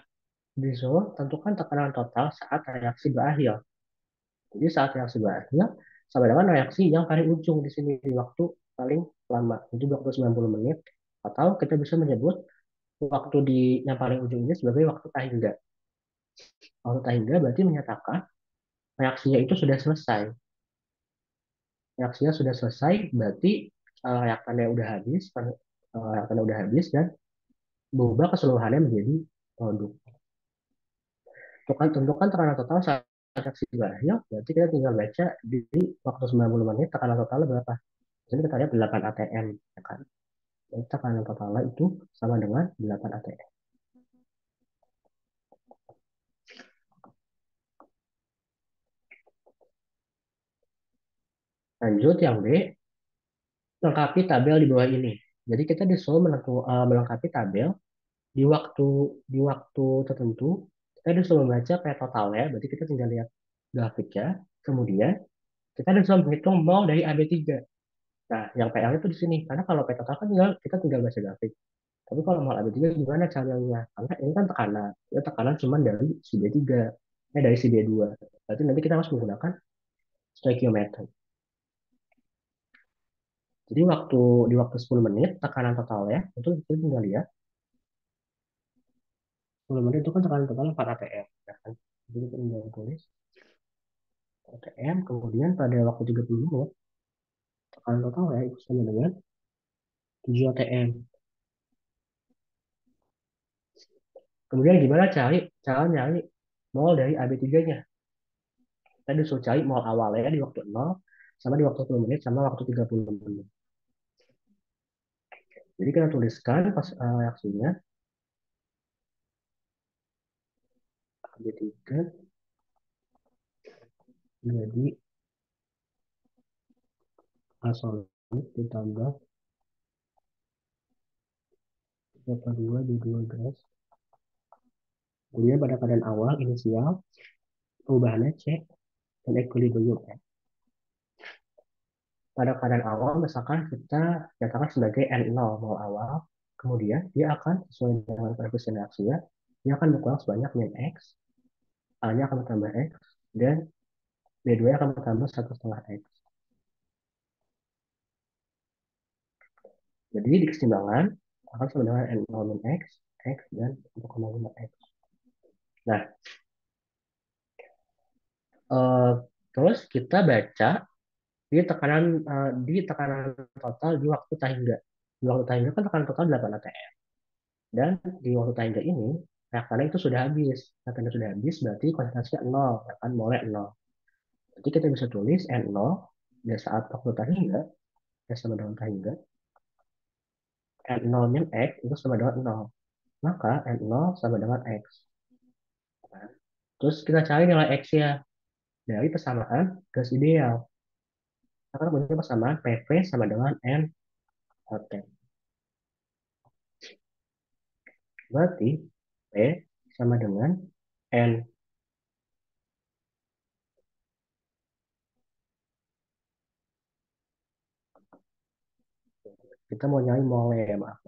disuruh tentukan tekanan total saat reaksi berakhir. Jadi saat reaksi berakhir, sama dengan reaksi yang paling ujung di sini di waktu paling lama, itu waktu 90 menit, atau kita bisa menyebut waktu di yang paling ujung ini sebagai waktu tahingga. Waktu tahingga berarti menyatakan reaksinya itu sudah selesai. Reaksinya sudah selesai berarti reaktannya udah habis, reaktannya udah habis dan berubah keseluruhannya menjadi produk. Tentukan tekanan total saat reaksi berakhir, berarti kita tinggal baca di waktu 90 menit tekanan totalnya berapa. Di sini kita lihat 8 atm, ya kan? Jadi tekanan totalnya itu sama dengan 8 atm. Lanjut yang B, lengkapi tabel di bawah ini. Jadi kita disuruh melengkapi tabel di waktu tertentu. Kita disuruh membaca P totalnya, berarti kita tinggal lihat grafiknya. Kemudian kita disuruh menghitung mol dari AB3. Nah, yang PL itu di sini. Karena kalau P total kan kita tinggal baca grafik. Tapi kalau mol AB3 gimana caranya? Karena ini kan tekanan. Ya, tekanan cuma dari si B3. Dari si B2. Berarti nanti kita harus menggunakan stoichiometry. Jadi di waktu 10 menit tekanan totalnya itu kita tinggal lihat 10 menit itu kan tekanan totalnya 4 atm. Ya kan? Jadi kita tinggal tulis ATM, kemudian pada waktu 30 menit Tekanan total ya itu sama dengan 7 ATM. Kemudian gimana cara nyari mol dari AB3-nya? Kita disuruh cari mol awalnya di waktu 0, sama di waktu 10 menit, sama waktu 30 menit. Jadi kita tuliskan pas reaksinya AB3 jadi asolid ditambah 32 di 2 gas. Kemudian pada keadaan awal inisial perubahannya C dan equilibrium ya. Pada keadaan awal misalkan kita nyatakan sebagai N0 mol awal, kemudian dia akan sesuai dengan koefisien reaksinya, dia akan berkurang sebanyak min X, A-nya akan bertambah X, dan B2 akan bertambah 1,5 X. Jadi di kesetimbangan akan sama dengan N0 min X, X, dan 1,5 X. Nah, eh, terus kita baca di tekanan total di waktu Tahingga. Di waktu Tahingga kan tekanan total 8 atm. Dan di waktu Tahingga ini, reaktannya itu sudah habis. Reaktannya sudah habis berarti konsentrasinya 0, ya kan molek 0. Jadi kita bisa tulis N0 pada saat waktu Tahingga, ya sama dengan Tahingga, N0 min X itu sama dengan 0. Maka N0 sama dengan X. Terus kita cari nilai X-nya dari persamaan gas ideal. Kita kan punya persamaan PV sama dengan N LT. Berarti P sama dengan N. Kita mau nyari mole ya, maaf.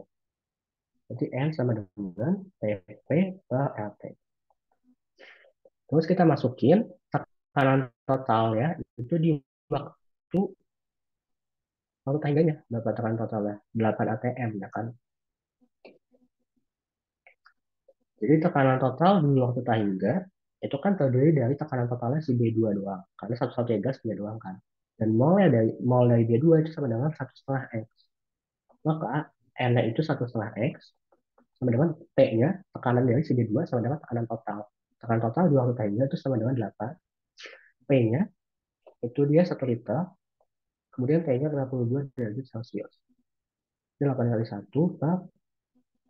Jadi N sama dengan PV per LT. Terus kita masukin tekanan total ya, itu di waktu waktu tangganya, berapa tekanan totalnya? 8 atm ya kan. Jadi tekanan total di waktu Tahingga itu kan terdiri dari tekanan totalnya si B2 doang. Karena satu-satunya gas dia doang kan. Dan mol dari B2 itu sama dengan 1,5 X. Maka N-nya itu 1,5 X sama dengan T-nya, tekanan dari si B2 sama dengan tekanan total. Tekanan total di waktu Tahingga itu sama dengan 8. P-nya itu dia 1 liter. Kemudian T-nya 62 derajat Celcius. Ini 8 kali 1 per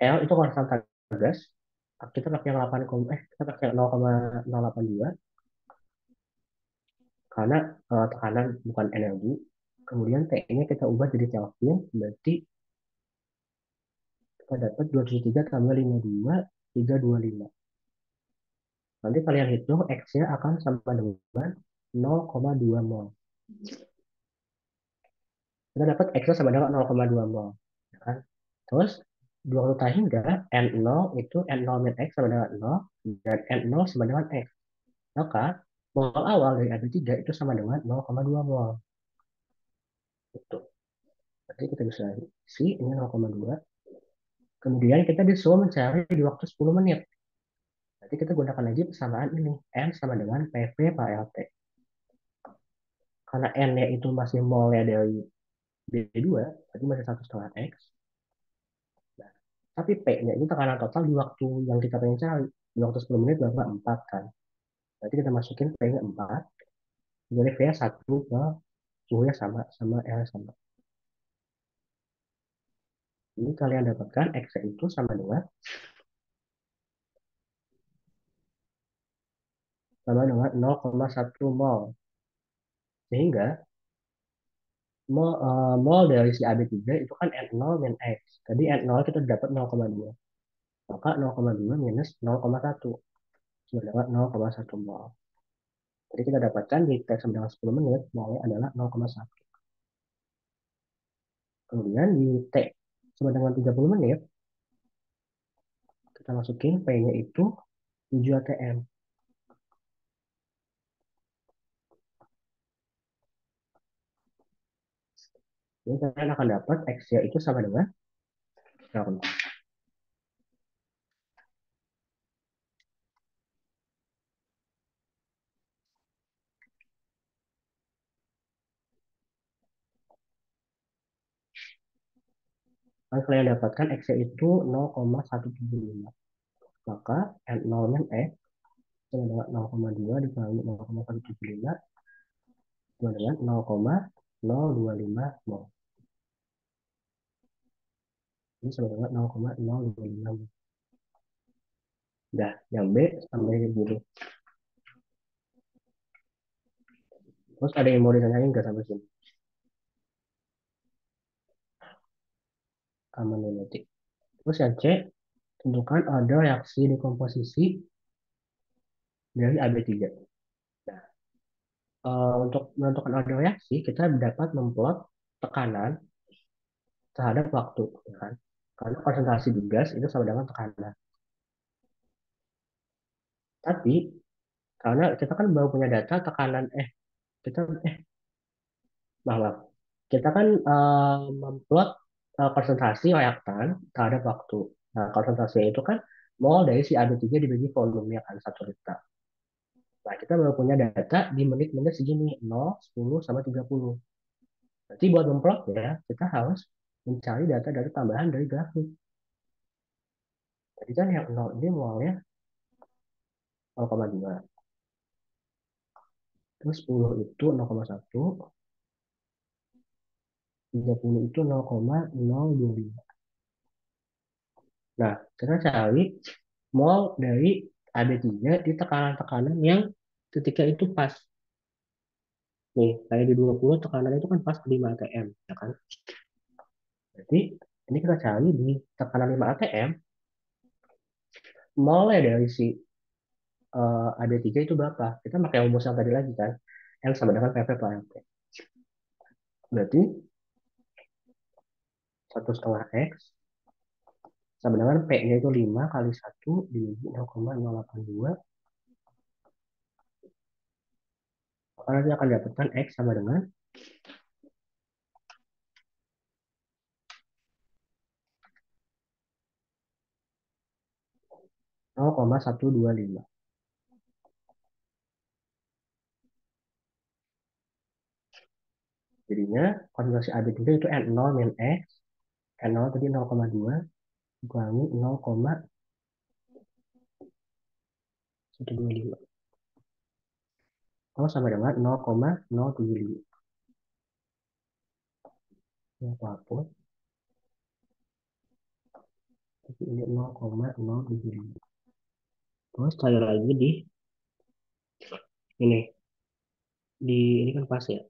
L itu konstanta gas. Kita pakai 8, kita pakai 0,082 karena tekanan bukan energi. Kemudian T-nya kita ubah jadi Kelvin, berarti kita dapat 203 tambah 52, 325. Nanti kalian hitung X-nya akan sama dengan 0,2 mol. Kita dapat X-nya sama dengan 0,2 mol. Ya kan? Terus, dua kali hingga N0 itu N0 min X sama dengan 0, dan N0 sama dengan X. Maka, mol awal dari AB3 itu sama dengan 0,2 mol. Itu. Jadi kita bisa isi ini 0,2. Kemudian kita disuruh mencari di waktu 10 menit. Jadi kita gunakan lagi persamaan ini. N sama dengan PV per LT. Karena N-nya itu masih molnya dari B2, berarti masih 1,5 X. Nah, tapi P-nya ini tekanan total di waktu yang kita pengen cari. Di waktu 10 menit berapa? 4 kan. Berarti kita masukin P-nya 4. Jadi V-nya 1 ke suhunya sama, sama L sama. Ini kalian dapatkan X itu sama dengan 0,1 mol. Sehingga mol dari si AB3 itu kan N0 min X. Tadi N0 kita dapat 0,2. Maka 0,2 minus 0,1. Sama dengan 0,1 mol. Jadi kita dapatkan di T sama dengan 10 menit, molnya adalah 0,1. Kemudian di T sama dengan 30 menit, kita masukin P-nya itu 7 atm. Jadi kalian akan dapat X-nya itu sama dengan 0,1. Kan kalian dapatkan X-nya itu 0,175. Maka N0 X sama dengan 0,2 dikurangi 0,175 sama dengan 0,025 mol. Ini sama dengan 0,025 mol. Dah, yang B sampai dulu. Terus ada yang mau ditanyain nggak sampai sini? Aman ya nanti. Terus yang C, tentukan ada reaksi dekomposisi dari AB3. Nah, untuk menentukan ada reaksi, kita dapat memplot tekanan terhadap waktu, ya kan? Karena konsentrasi di gas itu sama dengan tekanan. Tapi karena kita kan baru punya data tekanan, kita bahwa kita kan memplot konsentrasi reaktan terhadap waktu. Nah, konsentrasinya itu kan mol dari si AB3 dibagi volumenya kan 1 liter. Nah, kita baru punya data di menit-menit segini, 0, 10, sama 30. Berarti buat memplot ya, kita harus mencari data dari tambahan dari grafik. Jadi kan yang 0 ini molnya 0,2. Terus 10 itu 0,1, 30 itu 0,025. Nah, kita cari mol dari AB3 di tekanan-tekanan yang ketika itu pas. Nih, kayak di 20 tekanan itu kan pas 5 atm, ya kan? Jadi, ini kita cari di tekanan 5 atm, molnya dari si AB3 itu berapa? Kita pakai rumus yang tadi lagi kan, yang sama dengan PP per LT. Berarti 1,5 X sama dengan P-nya itu 5 kali 1 dibagi 0,082. Maka nanti akan dapatkan X sama dengan 0,125. Jadinya konsentrasi AB3 itu N0 min X, N0 tadi 0,2 dikurangi 0,125. Oh, sama dengan 0,075. Ini aku hapus. Tapi ini 0,075. Terus sekali lagi di ini. Ini kan pas ya.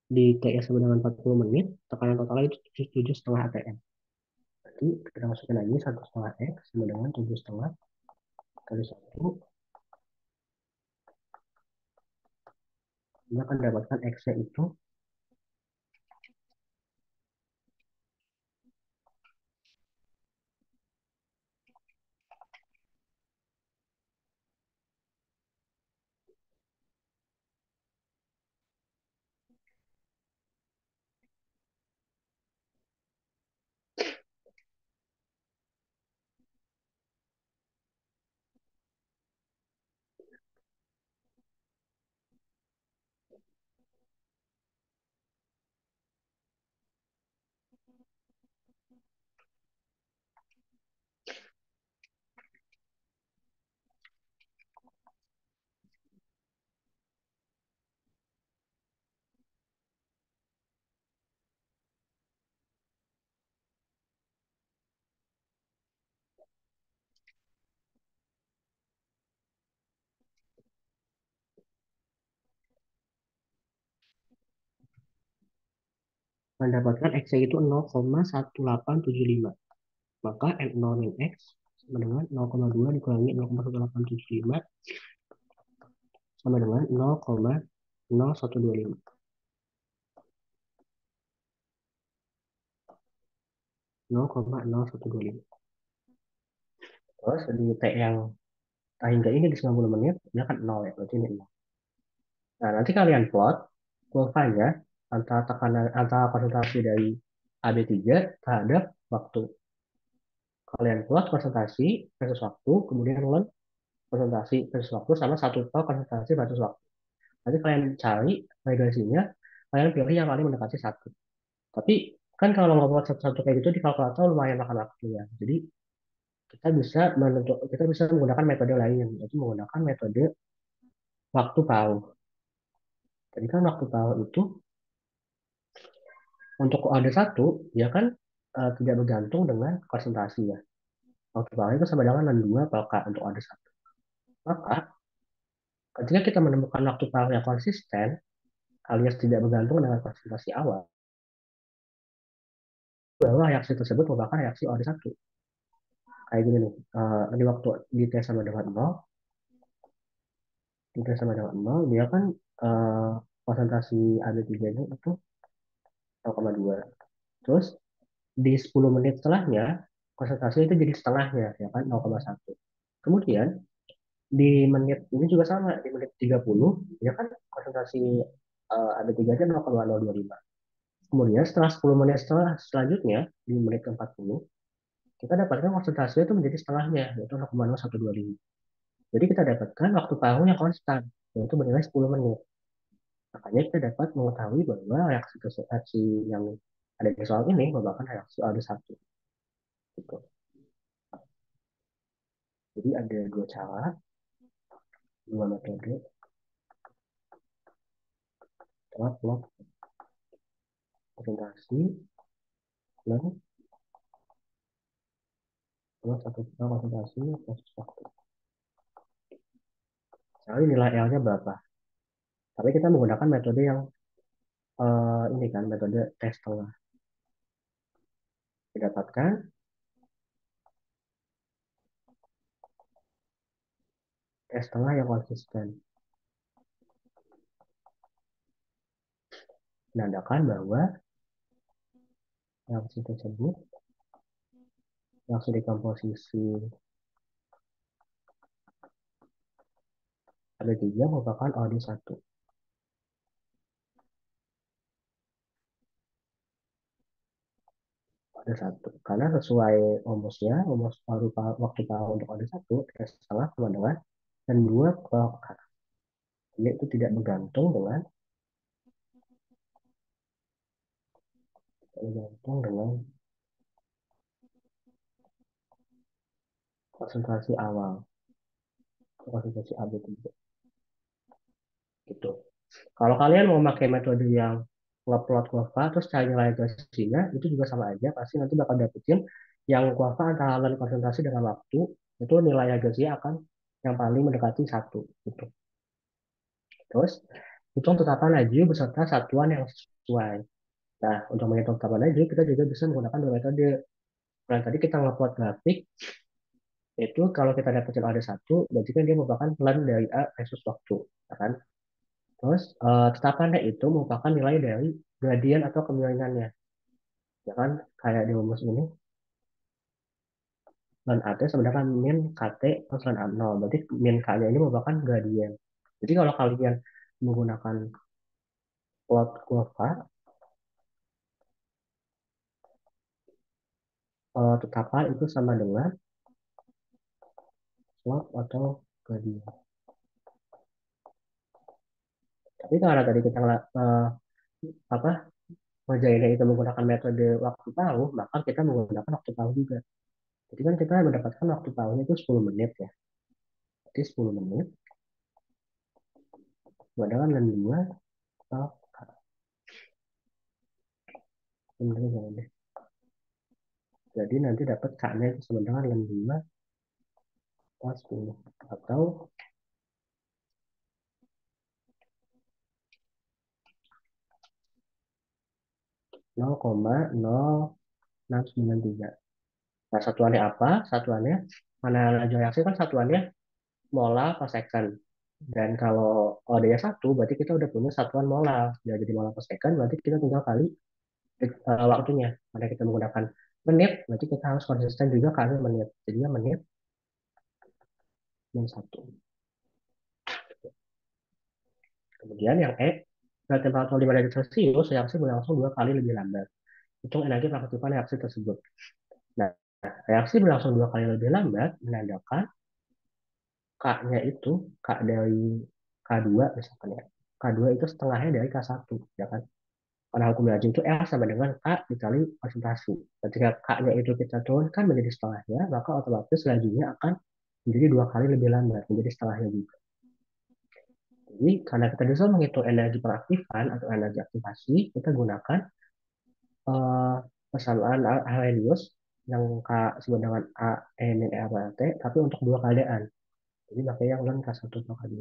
Di TS sama dengan 40 menit, tekanan totalnya itu 7,5 atm. Jadi kita masukin lagi 1,5 X sama dengan 7,5 kali 1. Kita akan dapatkan X-nya itu mendapatkan X-nya itu 0,1875. Maka N0 min X sama dengan 0,2 dikurangi 0,1875 sama dengan 0,0125. 0,0125. Terus di T yang hingga ini di 90 menit, dia kan 0 ya, berarti ini 0. Nah, nanti kalian plot kurvanya antara konsentrasi dari AB3 terhadap waktu. Kalian plot konsentrasi versus waktu, kemudian kalian konsentrasi versus waktu sama satu tol konsentrasi versus waktu. Nanti kalian cari regresinya, kalian pilih yang paling mendekati satu. Tapi Kan kalau ngebuat satu-satu kayak gitu di kalkulator lumayan makan waktu ya. Jadi kita bisa menggunakan metode lain, yaitu menggunakan metode waktu pauh. Jadi kan waktu pauh itu untuk kode satu, dia kan tidak bergantung dengan konsentrasi ya. Waktu pauh itu sama dengan 2 kalau K untuk kode satu. Maka ketika kita menemukan waktu pauh yang konsisten, alias tidak bergantung dengan konsentrasi awal, bahwa reaksi tersebut merupakan reaksi ode satu. Kayak gini nih, di waktu di T sama dengan 0, di T sama dengan 0, dia kan eh, konsentrasi AB3-nya itu 0,2. Terus di 10 menit setelahnya, konsentrasi itu jadi setengahnya, ya kan 0,1. Kemudian di menit ini juga sama, di menit 30, ya kan konsentrasi AB3-nya 0,025. Kemudian setelah 10 menit selanjutnya, di menit ke-40, kita dapatkan konsentrasinya itu menjadi setengahnya, yaitu 0,0125. Jadi kita dapatkan waktu paruh yang konstan, yaitu bernilai 10 menit. Makanya kita dapat mengetahui bahwa reaksi yang ada di soal ini merupakan reaksi aldehyde satu. Gitu. Jadi ada dua cara, dua metode, plot konsentrasi, dan plot satu konsentrasi versus waktu. Misalnya nilai L-nya berapa? Tapi kita menggunakan metode yang ini kan, metode tes setengah. Didapatkan tes setengah yang konsisten. Menandakan bahwa reaksi tersebut, reaksi dekomposisi AB3 merupakan aldehyde satu. Ada satu karena sesuai rumusnya rumus waktu paruh untuk ada satu tes setengah sama dengan dan dua per K, yaitu tidak bergantung dengan konsentrasi awal, konsentrasi AB3 gitu. Kalau kalian mau pakai metode yang ngeplot kurva terus cari nilai gradasinya itu juga sama aja, pasti nanti bakal dapetin yang kurva antara ln konsentrasi dengan waktu, itu nilai gradasinya akan yang paling mendekati satu gitu. Terus hitung tetapan laju beserta satuan yang sesuai. Nah, untuk menghitung tetapan laju, kita juga bisa menggunakan dua metode. Nah, tadi kita ngeplot grafik, itu kalau kita dapetin ada satu, berarti kan dia merupakan ln dari A versus waktu. Ya kan? Terus, tetapannya itu merupakan nilai dari gradien atau kemiringannya. Ya kan? Kayak di rumus ini, ln AT sama dengan min KT plus ln A0. Berarti min K-nya ini merupakan gradien. Jadi kalau kalian menggunakan plot kurva, tetapan itu sama dengan slope atau gradien. Tapi karena tadi kita apa ngerjainnya itu menggunakan metode waktu paruh, maka kita menggunakan waktu paruh juga. Jadi kan kita mendapatkan waktu paruhnya itu 10 menit ya. Jadi 10 menit dengan dan 2 per jangan deh. Jadi nanti dapat K-nya itu sama dengan 2 per 10 atau 0,0693. Nah, satuannya apa? Satuannya mana laju reaksi kan satuannya molar per second. Dan kalau OD-nya satu, berarti kita udah punya satuan molar. Ya, jadi molar per second, berarti kita tinggal kali waktunya. Karena kita menggunakan menit, berarti kita harus konsisten juga kali menit. Jadinya menit min satu. Kemudian yang E, pada temperatur 5 derajat Celcius, reaksi berlangsung 2 kali lebih lambat. Hitung energi keaktifan reaksi tersebut. Nah, reaksi berlangsung 2 kali lebih lambat menandakan K-nya itu, K dari K2 misalkan ya. K2 itu setengahnya dari K1, ya kan? Karena hukum laju itu L sama dengan K dikali konsentrasi. Ketika K-nya itu kita turunkan menjadi setengahnya, maka otomatis lajunya akan menjadi dua kali lebih lambat, menjadi setengahnya juga. Jadi karena kita bisa menghitung energi pengaktifan atau energi aktivasi, kita gunakan eh, persamaan Arrhenius yang K sama dengan A, E, min, E, sama T, tapi untuk dua keadaan. Jadi makanya yang ulang K1 per K2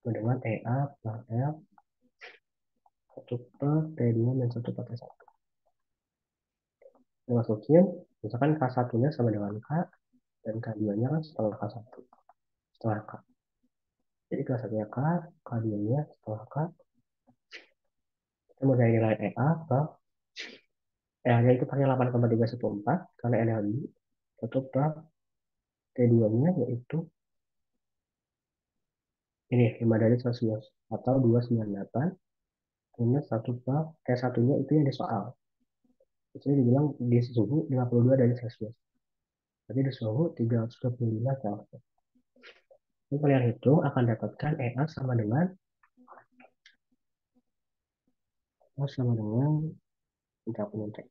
sama dengan EA per L 1 per T2 min 1 per T1. Dimasukin, misalkan K1-nya sama dengan K, dan K2-nya kan setengah K1. Setengah K. Jadi K1-nya K, K2-nya setengah K. Kita mau cari nilai EA per E-nya itu pakai 8,314 karena energi. 1 per T2-nya yaitu ini 5 dari Celsius atau 298 minus 1 per T1-nya itu yang di soal. Di sini dibilang di suhu 52 dari Celsius. Jadi di suhu 325 Celsius. Ini kalian hitung akan dapatkan EA sama dengan kita punya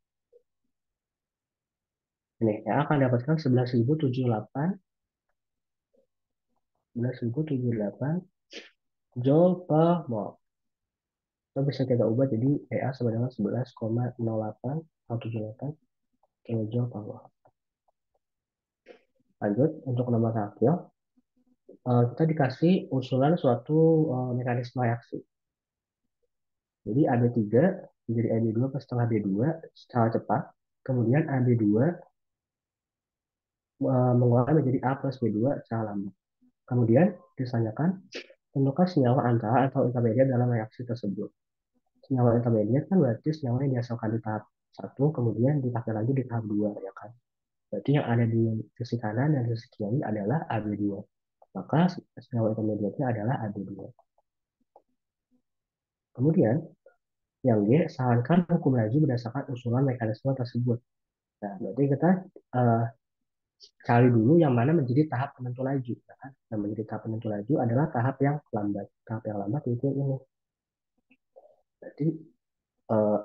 ini EA akan dapatkan 11.078 Joule per mol. Itu bisa kita ubah jadi EA sama dengan 11,08 kilojoule per mol. Lanjut untuk nomor terakhir, kita dikasih usulan suatu mekanisme reaksi. Jadi AB3 menjadi AB2 per setengah B2 secara cepat. Kemudian AB2 mengolah menjadi A plus B2 secara lambat. Kemudian ditanyakan tentukan senyawa antara atau intermediat dalam reaksi tersebut. Senyawa intermediat kan berarti senyawa yang dihasilkan di tahap satu kemudian dipakai lagi di tahap 2 ya kan. Berarti yang ada di sisi kanan dan sisi kiri adalah AB2. Maka senyawa intermediatnya adalah AB2. Kemudian yang G, sarankan hukum laju berdasarkan usulan mekanisme tersebut. Nah, berarti kita uh, cari dulu yang mana menjadi tahap penentu laju. Ya kan? Yang menjadi tahap penentu laju adalah tahap yang lambat. Tahap yang lambat itu yang ini. Berarti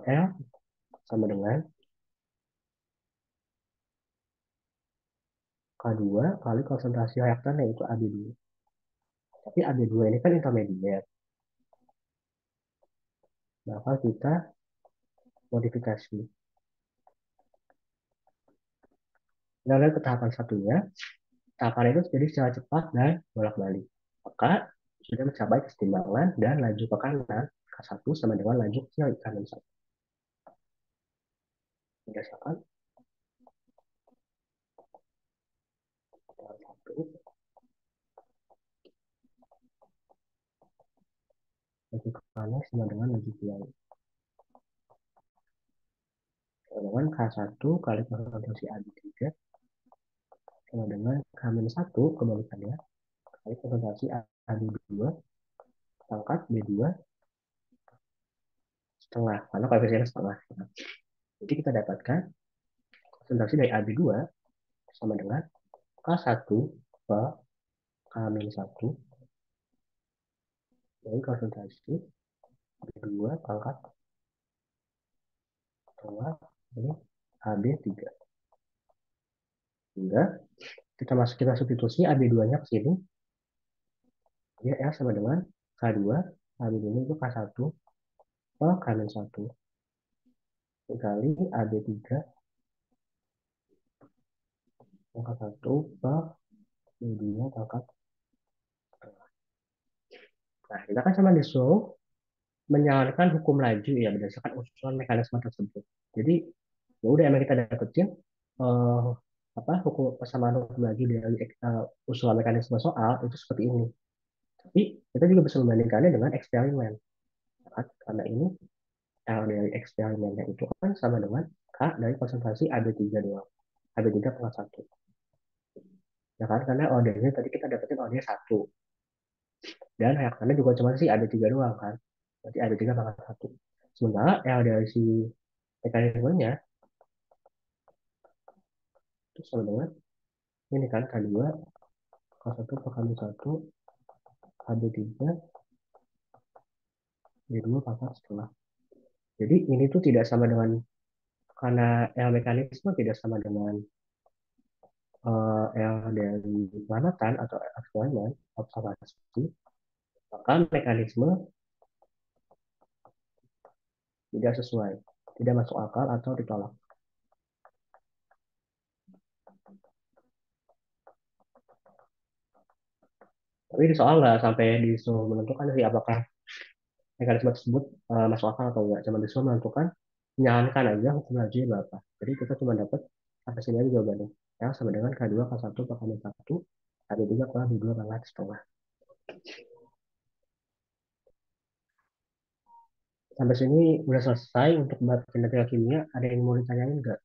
L sama dengan K2 kali konsentrasi reaktan yaitu AB2. Tapi AB2 ini kan intermediate. Maka kita modifikasi. Kita lihat ke tahapan satunya. Tahapan itu terjadi secara cepat dan bolak-balik. Maka sudah mencapai kesetimbangan dan laju ke kanan K1 sama dengan laju kiri kanan 1. Berdasarkan tahapan 1, laju ke kanan sama dengan laju kiri. Sama dengan K1 kali konsentrasi AB3 sama dengan K-1 kebalikannya kali konsentrasi AB2 pangkat B2 setengah karena koefisiennya setengah. Jadi kita dapatkan konsentrasi dari AB2 sama dengan K1 per K-1 dari konsentrasi B2 pangkat setengah ini AB3. Sehingga kita substitusi AB2-nya ke sini. Dia R sama dengan K2, AB ini itu K1 per K-1 dikali AB3 pangkat 1 per B2 pangkat. Nah, kita kan sama disuruh menjalankan hukum laju ya berdasarkan usulan mekanisme tersebut. Jadi ya udah emang kita dapetin uh, apa hukum persamaan hukum laju dari usulan mekanisme soal itu seperti ini. Tapi kita juga bisa membandingkannya dengan eksperimen. Kan? Karena ini L dari eksperimennya itu kan sama dengan K dari konsentrasi AB3 doang. AB3 pangkat 1. Ya kan? Karena ordernya tadi kita dapetin order 1. Dan reaktannya juga cuma sih AB3 doang kan. Berarti AB3 pangkat 1. Sementara L dari si mekanismenya itu sama dengan ini kan K2, K1 per K1, KB3 D2 pangkat setengah. Jadi ini tuh tidak sama dengan, karena L mekanisme tidak sama dengan L dari pengamatan atau eksperimen observasi, maka mekanisme tidak sesuai, tidak masuk akal atau ditolak. Tapi di soal nggak sampai disuruh menentukan sih apakah mekanisme tersebut masuk akal atau enggak. Cuma disuruh menentukan, menyarankan aja hukum laju berapa. Jadi kita cuma dapat sampai sini aja jawabannya. Ya, sama dengan K2 K1 K 1 K3 kurang K2 pangkat setengah. Sampai sini udah selesai untuk bab kinetika kimia. Ada yang mau ditanyain nggak?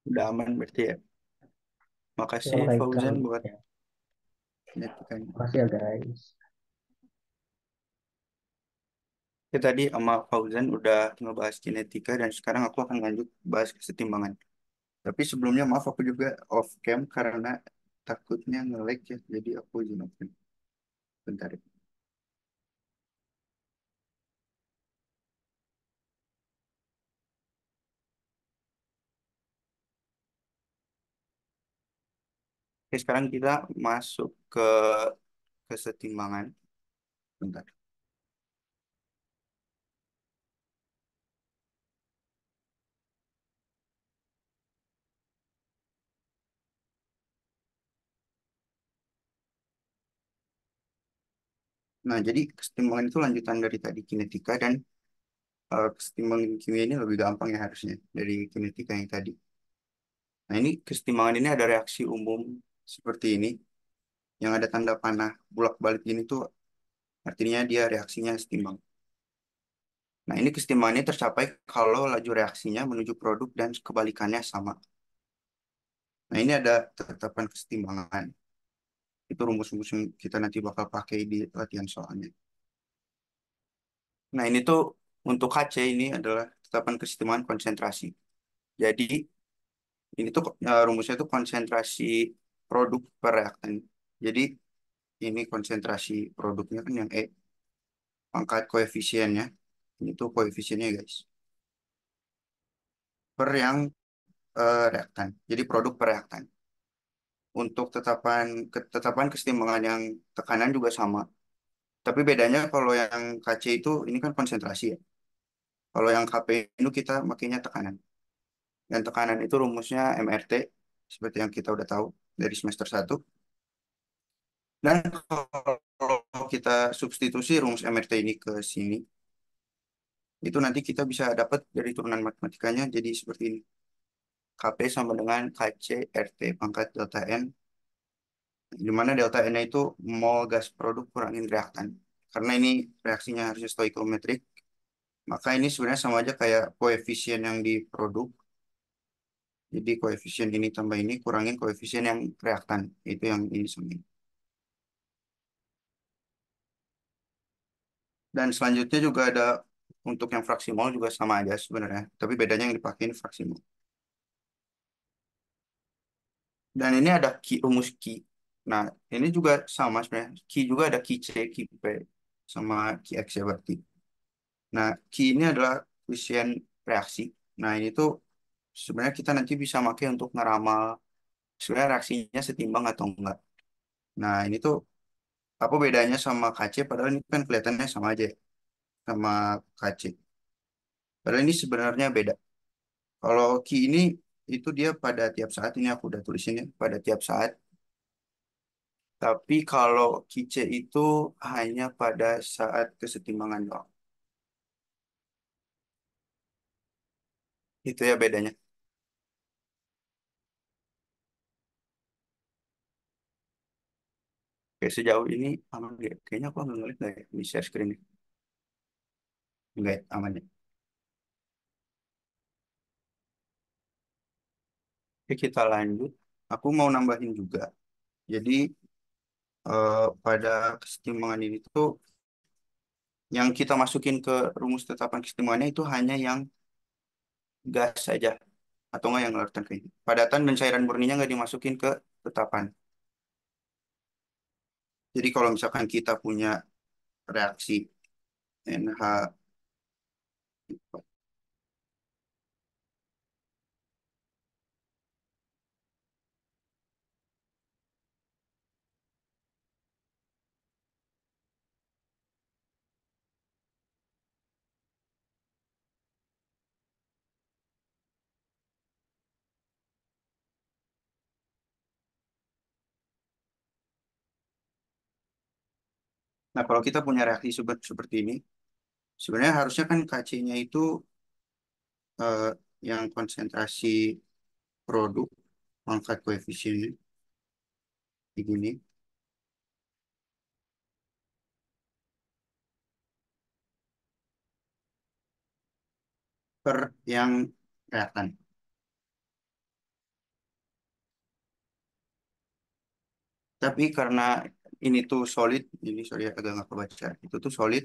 Udah aman berarti ya. Sama Makasih kayak Fauzan kalau buat ya, penyetikannya. makasih ya guys. Ya, tadi sama Fauzan udah ngebahas kinetika dan sekarang aku akan lanjut bahas kesetimbangan. Tapi sebelumnya maaf aku juga off cam karena takutnya nge-lag ya. Jadi aku izin off cam. Bentar ya. Oke, sekarang kita masuk ke kesetimbangan. Bentar. Nah, jadi kesetimbangan itu lanjutan dari tadi kinetika dan kesetimbangan kimia ini lebih gampang ya harusnya dari kinetika yang tadi. Nah, ini kesetimbangan ini ada reaksi umum seperti ini yang ada tanda panah bolak-balik ini tuh artinya dia reaksinya setimbang. Nah, ini kesetimbangan ini tercapai kalau laju reaksinya menuju produk dan kebalikannya sama. Nah, ini ada tetapan kesetimbangan. Itu rumus-rumus yang kita nanti bakal pakai di latihan soalnya. Nah, ini tuh untuk HC ini adalah tetapan kesetimbangan konsentrasi. Jadi, ini tuh rumusnya tuh konsentrasi produk per reaktan. Jadi, ini konsentrasi produknya kan yang E, pangkat koefisiennya. Ini tuh koefisiennya guys. Per yang reaktan. Jadi produk per reaktan. Untuk tetapan kesetimbangan yang tekanan juga sama. Tapi bedanya kalau yang KC itu ini kan konsentrasi ya. Kalau yang KP itu kita makainya tekanan. Dan tekanan itu rumusnya MRT seperti yang kita udah tahu dari semester satu. Dan kalau kita substitusi rumus MRT ini ke sini, itu nanti kita bisa dapat dari turunan matematikanya jadi seperti ini. KP sama dengan KC RT pangkat delta N, di mana delta N itu mol gas produk kurangin reaktan. Karena ini reaksinya harusnya stoichiometrik, maka ini sebenarnya sama aja kayak koefisien yang di produk. Jadi koefisien ini tambah ini kurangin koefisien yang reaktan, itu yang ini sama ini. Dan selanjutnya juga ada untuk yang fraksi mol juga sama aja sebenarnya, tapi bedanya yang dipakai ini fraksi mol. Dan ini ada rumus Ki. Nah, ini juga sama sebenarnya. Ki juga ada Ki C, Ki P, sama Ki X ya berarti. Nah, Ki ini adalah koefisien reaksi. Nah, ini tuh sebenarnya kita nanti bisa pakai untuk ngeramal sebenarnya reaksinya setimbang atau enggak. Nah, ini tuh apa bedanya sama KC padahal ini kan kelihatannya sama aja ya, sama KC. Padahal ini sebenarnya beda. Kalau Ki ini itu dia pada tiap saat, ini aku udah tulisin ya, pada tiap saat. Tapi kalau Ki C itu hanya pada saat kesetimbangan doang. Itu ya bedanya. Kayak sejauh ini aman nggak? Kayaknya aku nggak ngeliat nggak ya di share screen ini. Nggak ya, aman ya. Oke, kita lanjut. Aku mau nambahin juga. Jadi pada kesetimbangan ini tuh yang kita masukin ke rumus tetapan kesetimbangannya itu hanya yang gas saja atau nggak yang larutan kayak gitu. Padatan dan cairan murninya nggak dimasukin ke tetapan. Jadi kalau misalkan kita punya reaksi NH, nah kalau kita punya reaksi seperti ini, sebenarnya harusnya kan Kc-nya itu eh, yang konsentrasi produk pangkat koefisiennya begini per yang reaktan. Tapi karena ini tuh solid, ini sorry agak nggak kebaca, itu tuh solid.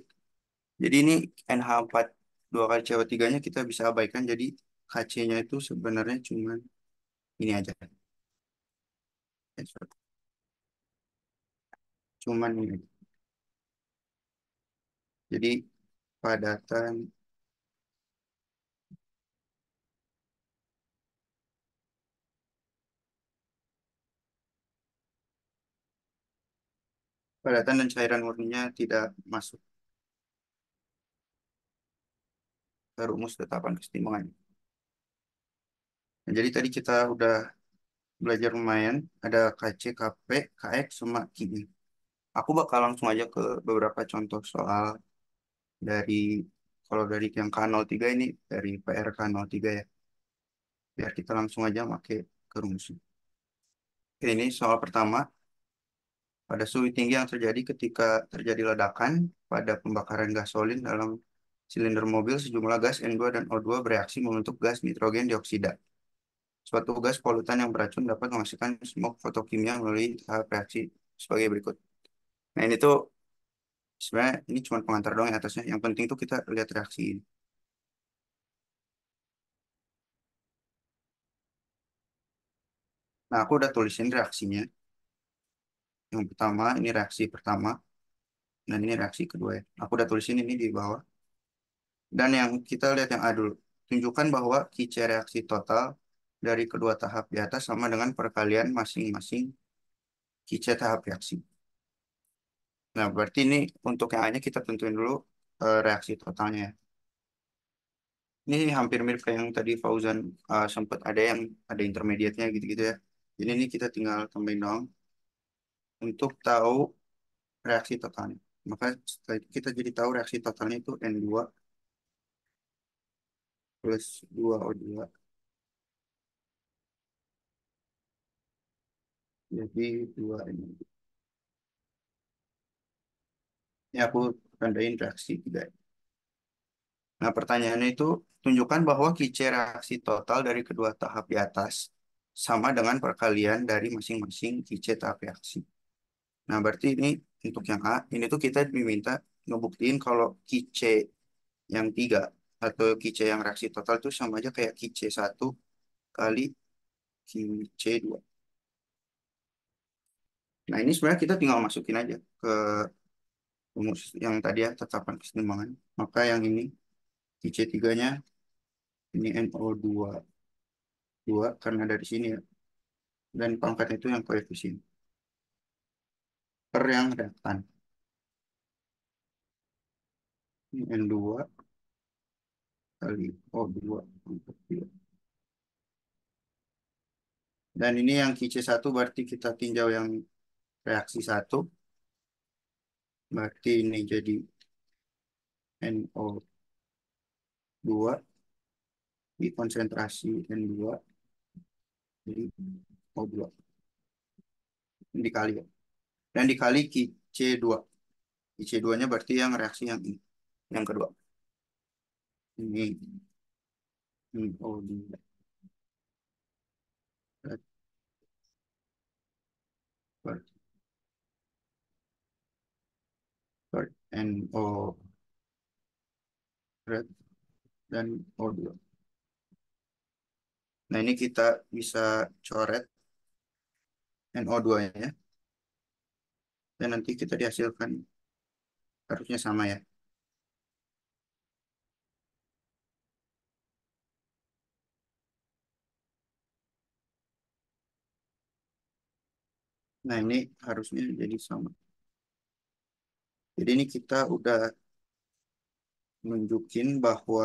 Jadi ini NH4 dua kali CO3-nya kita bisa abaikan. Jadi Kc-nya itu sebenarnya cuma ini aja. Sorry. Cuman ini. Jadi padatan padatan dan cairan murninya tidak masuk ke rumus tetapan kesetimbangan. Nah, jadi tadi kita udah belajar lumayan, ada Kc, Kp, Kx, sama Ki. Aku bakal langsung aja ke beberapa contoh soal dari, kalau dari yang K03 ini, dari PRK03 ya. Biar kita langsung aja pakai ke rumusnya. Oke, ini soal pertama. Pada suhu tinggi yang terjadi ketika terjadi ledakan pada pembakaran gasolin dalam silinder mobil, sejumlah gas N2 dan O2 bereaksi membentuk gas nitrogen dioksida. Suatu gas polutan yang beracun dapat menghasilkan smog fotokimia melalui tahap reaksi sebagai berikut. Nah ini tuh sebenarnya ini cuma pengantar doang ya atasnya. Yang penting tuh kita lihat reaksi ini. Nah aku udah tulisin reaksinya. Yang pertama ini reaksi pertama dan ini reaksi kedua ya. Aku udah tulisin ini di bawah. Dan yang kita lihat yang A dulu. Tunjukkan bahwa Kice reaksi total dari kedua tahap di atas sama dengan perkalian masing-masing Kice tahap reaksi. Nah, berarti ini untuk yang A-nya kita tentuin dulu reaksi totalnya ya. Ini hampir mirip kayak yang tadi Fauzan sempat ada yang ada intermediate-nya gitu-gitu ya. Jadi ini kita tinggal tambahin doang untuk tahu reaksi totalnya. Maka setelah itu kita jadi tahu reaksi totalnya itu N2 plus 2O2. Jadi 2N2. Ini aku tandain reaksi tiga. Nah, pertanyaannya itu tunjukkan bahwa Kice reaksi total dari kedua tahap di atas sama dengan perkalian dari masing-masing Kice tahap reaksi. Nah, berarti ini untuk yang A, ini tuh kita diminta ngebuktiin kalau Kice yang tiga atau Kice yang reaksi total itu sama aja kayak Kice satu kali Kice dua. Nah, ini sebenarnya kita tinggal masukin aja ke rumus yang tadi ya, tetapan kesetimbangan. Maka yang ini Kice tiganya ini NO2 dua karena dari sini ya. Dan pangkat itu yang koefisien per yang reaktan. Ini N2 kali O2 pangkat 3. Dan ini yang QC1 berarti kita tinjau yang reaksi satu. Berarti ini jadi NO2 di konsentrasi N2 jadi O2 dikali ya. Dan dikali QC2. QC2-nya berarti yang reaksi yang ini. Yang kedua. Ini NO2. NO red dan O2. Nah, ini kita bisa coret NO2-nya dan nanti kita dihasilkan harusnya sama ya. Nah, ini harusnya jadi sama. Jadi ini kita udah nunjukin bahwa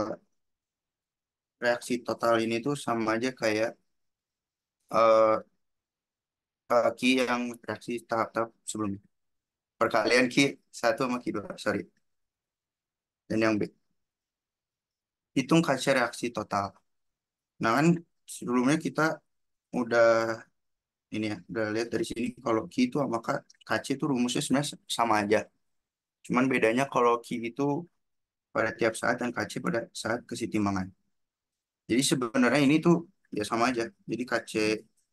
reaksi total ini tuh sama aja kayak eh Ki yang reaksi tahap-tahap sebelumnya. Perkalian Ki 1 sama Ki 2, sorry. Dan yang B. Hitung kaca reaksi total. Nah kan sebelumnya kita udah ini ya, udah lihat dari sini kalau Ki itu sama KC itu rumusnya sebenarnya sama aja. Cuman bedanya kalau Ki itu pada tiap saat dan KC pada saat kesetimbangan. Jadi sebenarnya ini tuh ya sama aja. Jadi KC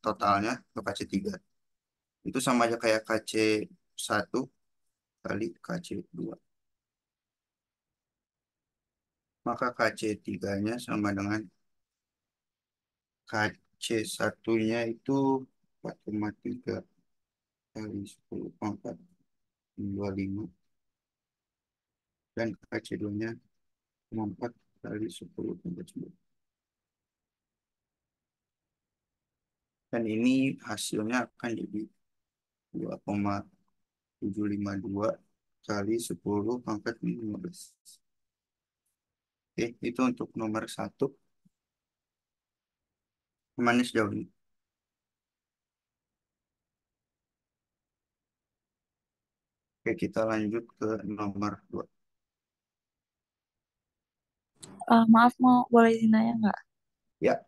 totalnya ke KC 3 itu sama aja kayak KC 1 kali KC 2. Maka KC 3-nya sama dengan KC 1-nya itu 4,3 kali 10 pangkat 25 dan KC 2-nya 4 kali 10 pangkat 9. Dan ini hasilnya akan jadi 2,752 kali 10 pangkat 15. Oke, itu untuk nomor 1. Kemana sejauh ini? Oke, kita lanjut ke nomor 2. Maaf, mau boleh izin nanya nggak? Ya,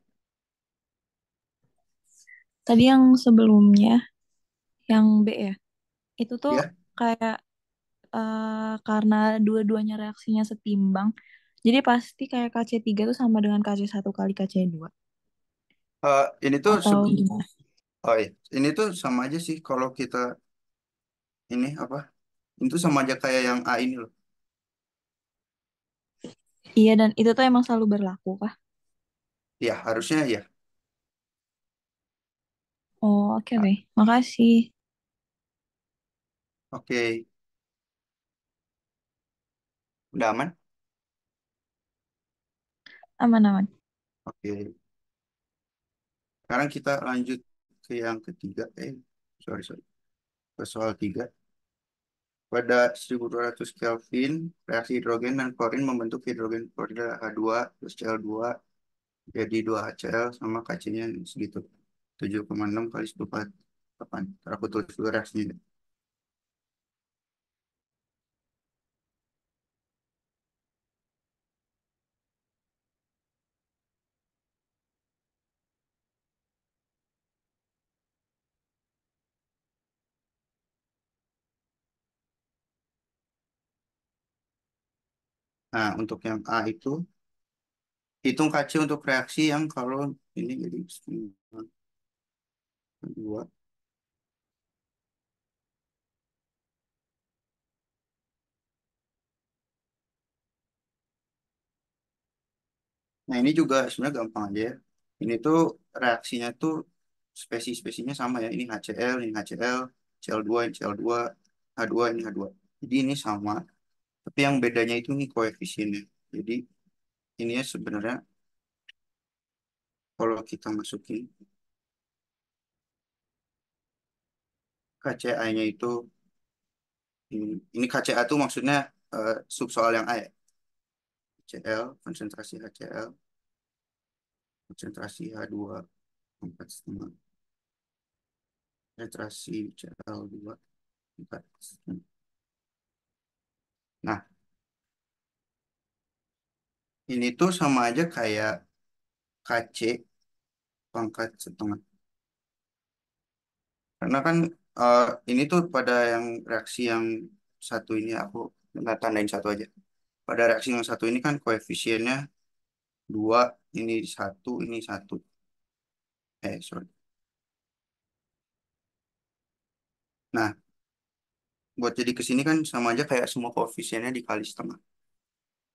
Tadi yang sebelumnya, yang B ya, itu tuh ya. kayak karena dua-duanya reaksinya setimbang, jadi pasti kayak KC3 tuh sama dengan KC1 kali KC2. Ini tuh Atau gimana? oh iya, ini tuh sama aja sih kalau kita ini apa? Itu sama aja kayak yang A ini loh. Iya, dan itu tuh emang selalu berlaku kah? Ya, harusnya ya. Oh, oke Ah, oke. Makasih. oke, udah aman? Aman-aman. Oke. Sekarang kita lanjut ke yang ketiga. Sorry, sorry. Ke soal 3. Pada 1200 Kelvin, reaksi hidrogen dan klorin membentuk hidrogen klorid H2 plus Cl2 jadi 2HCl sama Kc-nya segitu. 7,6 kali 10 8. Ntar aku tulis dulu reaksinya. Nah, untuk yang A itu, hitung Kc untuk reaksi yang kalau ini jadi 2. Nah, ini juga sebenarnya gampang aja ya. Ini tuh reaksinya tuh spesies-spesiesnya sama ya. Ini HCl, ini HCl, Cl2, ini Cl2, H2, ini H2. Jadi ini sama, tapi yang bedanya itu nih koefisiennya. Jadi ini ya sebenarnya kalau kita masukin KCA-nya itu, ini KCA tuh maksudnya subsoal yang A ya. HCl, konsentrasi HCl, konsentrasi H2 4,5, konsentrasi Cl2 4,5. Nah, ini tuh sama aja kayak Kc pangkat setengah. Karena kan eh, ini tuh pada yang reaksi yang satu ini aku tandain satu aja. Pada reaksi yang satu ini kan koefisiennya dua, ini satu, ini satu. Sorry. Nah, buat jadi ke sini kan sama aja kayak semua koefisiennya dikali setengah.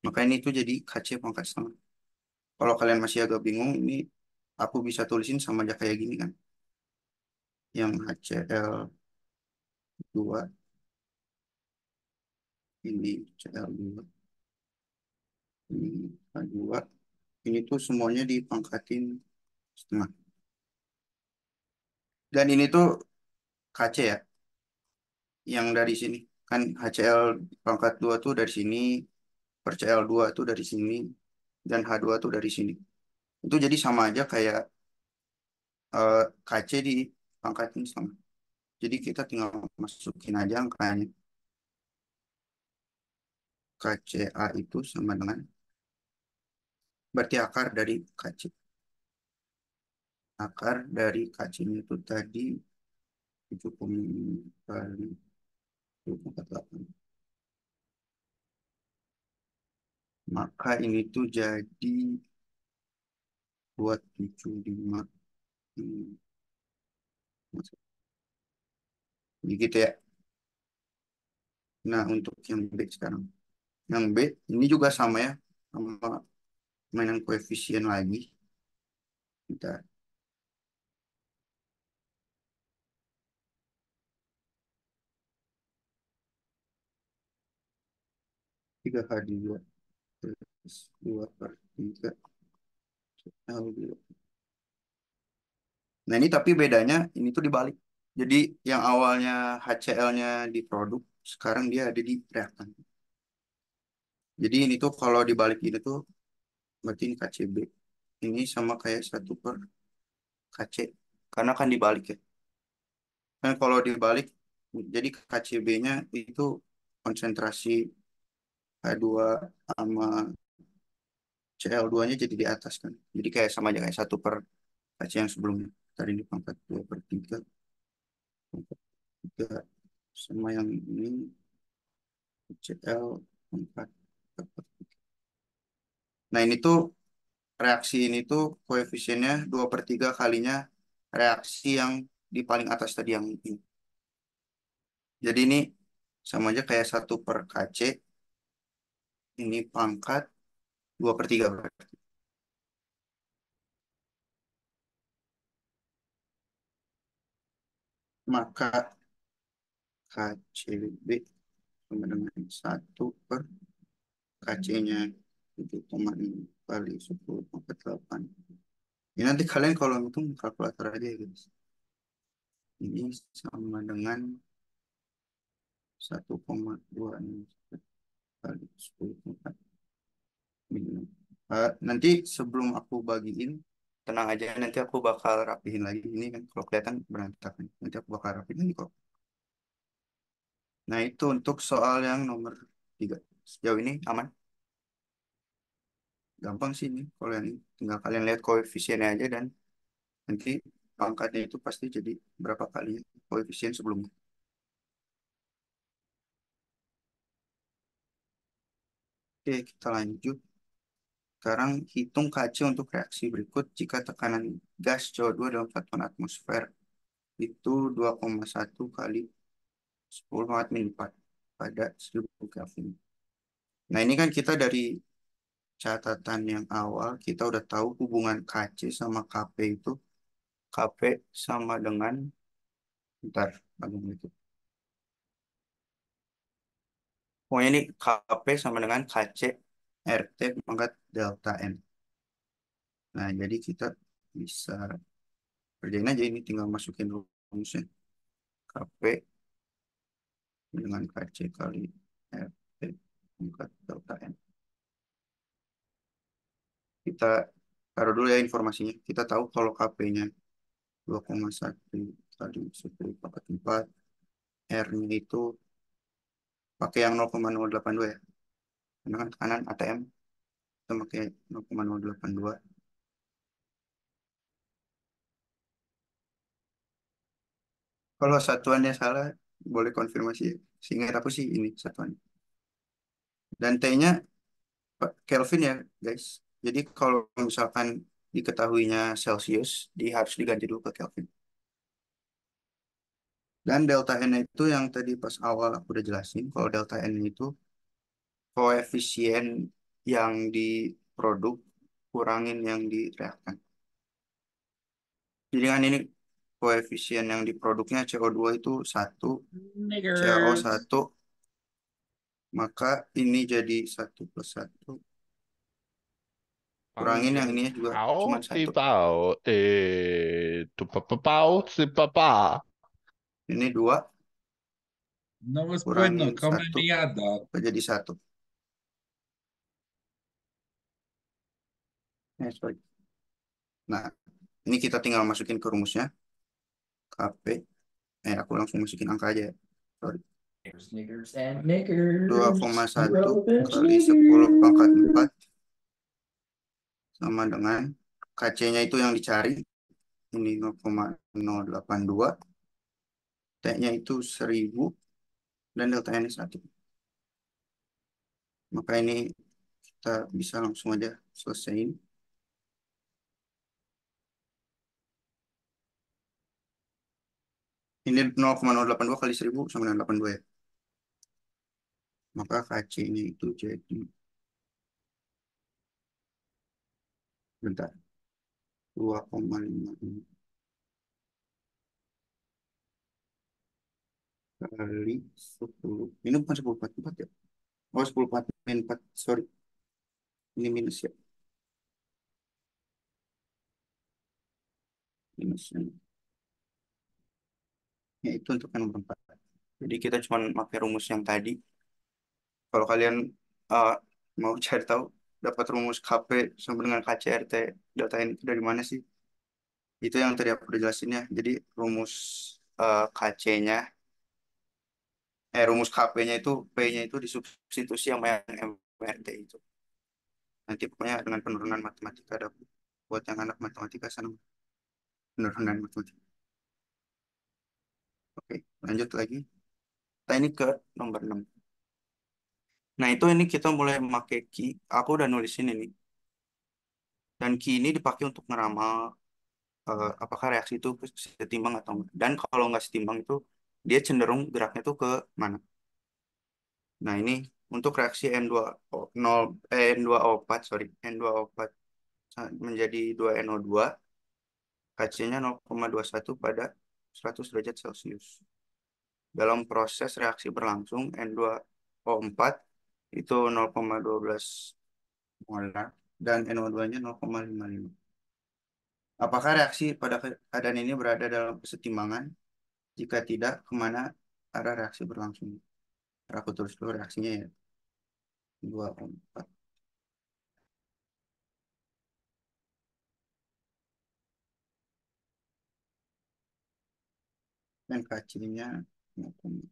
Maka ini tuh jadi Kc pangkat setengah. Kalau kalian masih agak bingung, ini aku bisa tulisin sama aja kayak gini kan. Yang HCl2, ini Cl2, ini H2. Ini tuh semuanya dipangkatin setengah. Dan ini tuh Kc ya, yang dari sini. Kan HCl pangkat 2 tuh dari sini, per Cl2 tuh dari sini, dan H2 tuh dari sini. Itu jadi sama aja kayak Kc dipangkatin setengah. Jadi kita tinggal masukin aja angkanya. KCA itu sama dengan, berarti akar dari KC. Akar dari KC-nya itu tadi 7,5 kali 2,48. Maka ini tuh jadi 275. Hmm, Jadi gitu ya. Nah, untuk yang B sekarang. Yang B ini juga sama ya. Sama mainan koefisien lagi. Kita 3H2 plus 2/3 L2. Nah ini tapi bedanya ini tuh dibalik. Jadi yang awalnya HCl-nya di produk, sekarang dia ada di reaktan. Jadi ini tuh kalau dibalik ini tuh berarti ini KCB. Ini sama kayak 1/KC. Karena kan dibalik ya. Kan kalau dibalik, jadi KCB-nya itu konsentrasi H2 sama Cl2-nya jadi di atas kan. Jadi kayak sama aja kayak 1/KC yang sebelumnya. Tadi di pangkat 2/3. Pangkat 3 sama yang ini Cl4. Nah ini tuh reaksi ini tuh koefisiennya 2/3 kalinya reaksi yang di paling atas tadi yang ini. Jadi ini sama aja kayak 1/KC, ini pangkat 2/3 berarti. Maka KCB sama dengan 1/KC-nya 7,6 kali 10/8. Ini nanti kalian kalau ngitung kalkulator aja ya guys. Ini sama dengan 1,26 kali 10/4. Nanti sebelum aku bagiin, tenang aja, nanti aku bakal rapihin lagi. Ini kan kalau kelihatan berantakan. Nanti aku bakal rapihin lagi kok. Nah itu untuk soal yang nomor 3. Sejauh ini aman. Gampang sih ini. Kalau yang ini, tinggal kalian lihat koefisiennya aja dan nanti pangkatnya itu pasti jadi berapa kali koefisien sebelumnya. Oke, kita lanjut. Sekarang hitung Kc untuk reaksi berikut jika tekanan gas CO2 dalam satuan atmosfer itu 2,1 kali 10⁻⁴ pada 1000 Kelvin. Nah ini kan kita dari catatan yang awal kita udah tahu hubungan Kc sama Kp itu. Kp sama dengan, bentar, bagaimana itu? Pokoknya ini Kp sama dengan Kc RT pangkat delta N. Nah jadi kita bisa kerjain aja ini, tinggal masukin rumusnya. Kp dengan Kc kali RT pangkat delta N. Kita taruh dulu ya informasinya. Kita tahu kalau KP-nya 2,1 tadi 10,4, R-nya itu pakai yang 0,082 ya. Karena kan kanan ATM kita pakai 0,082. Kalau satuannya salah, boleh konfirmasi ya. Seingat aku sih ini satuannya. Dan T-nya Kelvin ya, guys. Jadi kalau misalkan diketahuinya Celsius, harus diganti dulu ke Kelvin. Dan delta N itu yang tadi pas awal aku udah jelasin, kalau delta N itu koefisien yang diproduk kurangin yang direaktan. Jadi kan ini koefisien yang diproduknya CO2 itu 1, CaO Niggers. 1, maka ini jadi 1 plus 1. Kurangin yang ininya juga cuma Pau, 1. pipau, tu papapau, si papá. Ini 2, No es kurangin bueno, come 1, miada. jadi 1. Sorry. Nah, ini kita tinggal masukin ke rumusnya. KP. Aku langsung masukin angka aja ya. Sorry. Snickers and Knickers. 2,1 Revenge kali 10 pangkat Knickers. 4 sama dengan KC-nya itu yang dicari. Ini 0,082. T-nya itu 1000 dan delta N 1. Maka ini kita bisa langsung aja selesaiin. Ini 0,082 kali 1000 sama dengan 82 ya. Maka KC-nya itu jadi, bentar, 2,5 kali 10. Ini bukan 10,44 ya. Oh, 10,44. Sorry. Ini minus ya. Minusnya. Ya, itu untuk yang nomor 4. Jadi kita cuma pakai rumus yang tadi. Kalau kalian uh, mau cari tahu dapat rumus KP sama dengan KCRT delta N itu dari mana sih? Itu yang tadi aku udah jelasin ya. Jadi rumus KC-nya, rumus KP-nya itu P-nya itu disubstitusi sama yang MRT itu. Nanti pokoknya dengan penurunan matematika ada buat yang anak matematika sana penurunan matematika. Oke, lanjut lagi. Kita ini ke nomor 6. Nah, ini kita mulai memakai key. Aku udah nulisin ini. Dan key ini dipakai untuk ngeramal apakah reaksi itu setimbang atau enggak. Dan kalau nggak setimbang itu, dia cenderung geraknya itu ke mana. Nah, ini untuk reaksi N2O4, sorry, N2O4 menjadi 2NO2, KC-nya 0,21 pada 100 derajat Celcius. Dalam proses reaksi berlangsung, N2O4 itu 0,12 molar dan NO2-nya 0,55. Apakah reaksi pada keadaan ini berada dalam kesetimbangan? Jika tidak, kemana arah reaksi berlangsung? Aku tulis dulu reaksinya ya. 2,4. Dan KC-nya 0,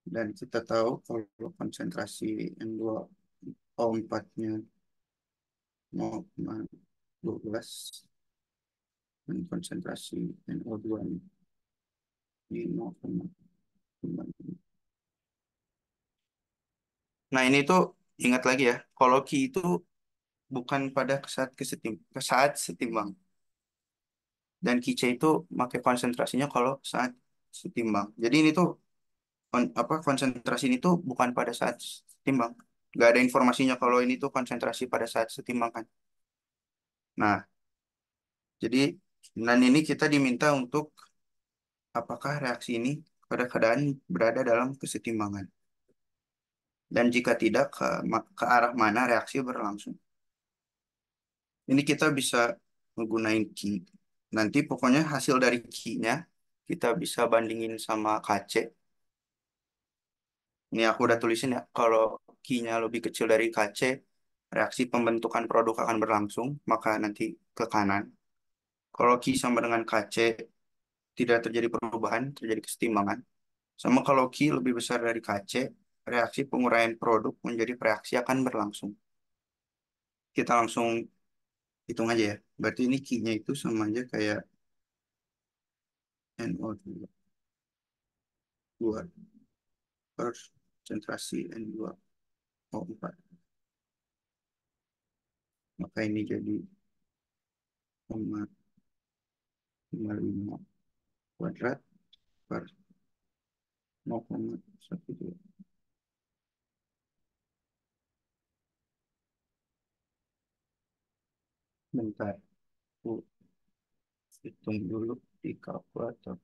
dan kita tahu kalau konsentrasi N2O4-nya 0,12 dan konsentrasi NO2-nya di 0,5. Nah, ini tuh ingat lagi ya, kalau Ki itu bukan pada saat setimbang. Dan Ki C itu pakai konsentrasinya kalau saat setimbang. Jadi ini tuh konsentrasi ini tuh bukan pada saat setimbang. Gak ada informasinya kalau ini tuh konsentrasi pada saat setimbang kan. Nah, jadi dan ini kita diminta untuk apakah reaksi ini pada keadaan berada dalam kesetimbangan. Dan jika tidak, ke arah mana reaksi berlangsung. Ini kita bisa menggunakan Ki. Nanti pokoknya hasil dari Ki-nya kita bisa bandingin sama KC. Ini aku udah tulisin ya, kalau Ki-nya lebih kecil dari KC, reaksi pembentukan produk akan berlangsung, maka nanti ke kanan. Kalau Q sama dengan KC, tidak terjadi perubahan, terjadi kesetimbangan. Sama kalau Q lebih besar dari KC, reaksi penguraian produk menjadi reaksi akan berlangsung. Kita langsung hitung aja ya. Berarti ini Q-nya itu sama aja kayak NO2 konsentrasi N2O4. Maka ini jadi 0,55 kuadrat per 0,12. Bentar, aku hitung dulu di kalkulator.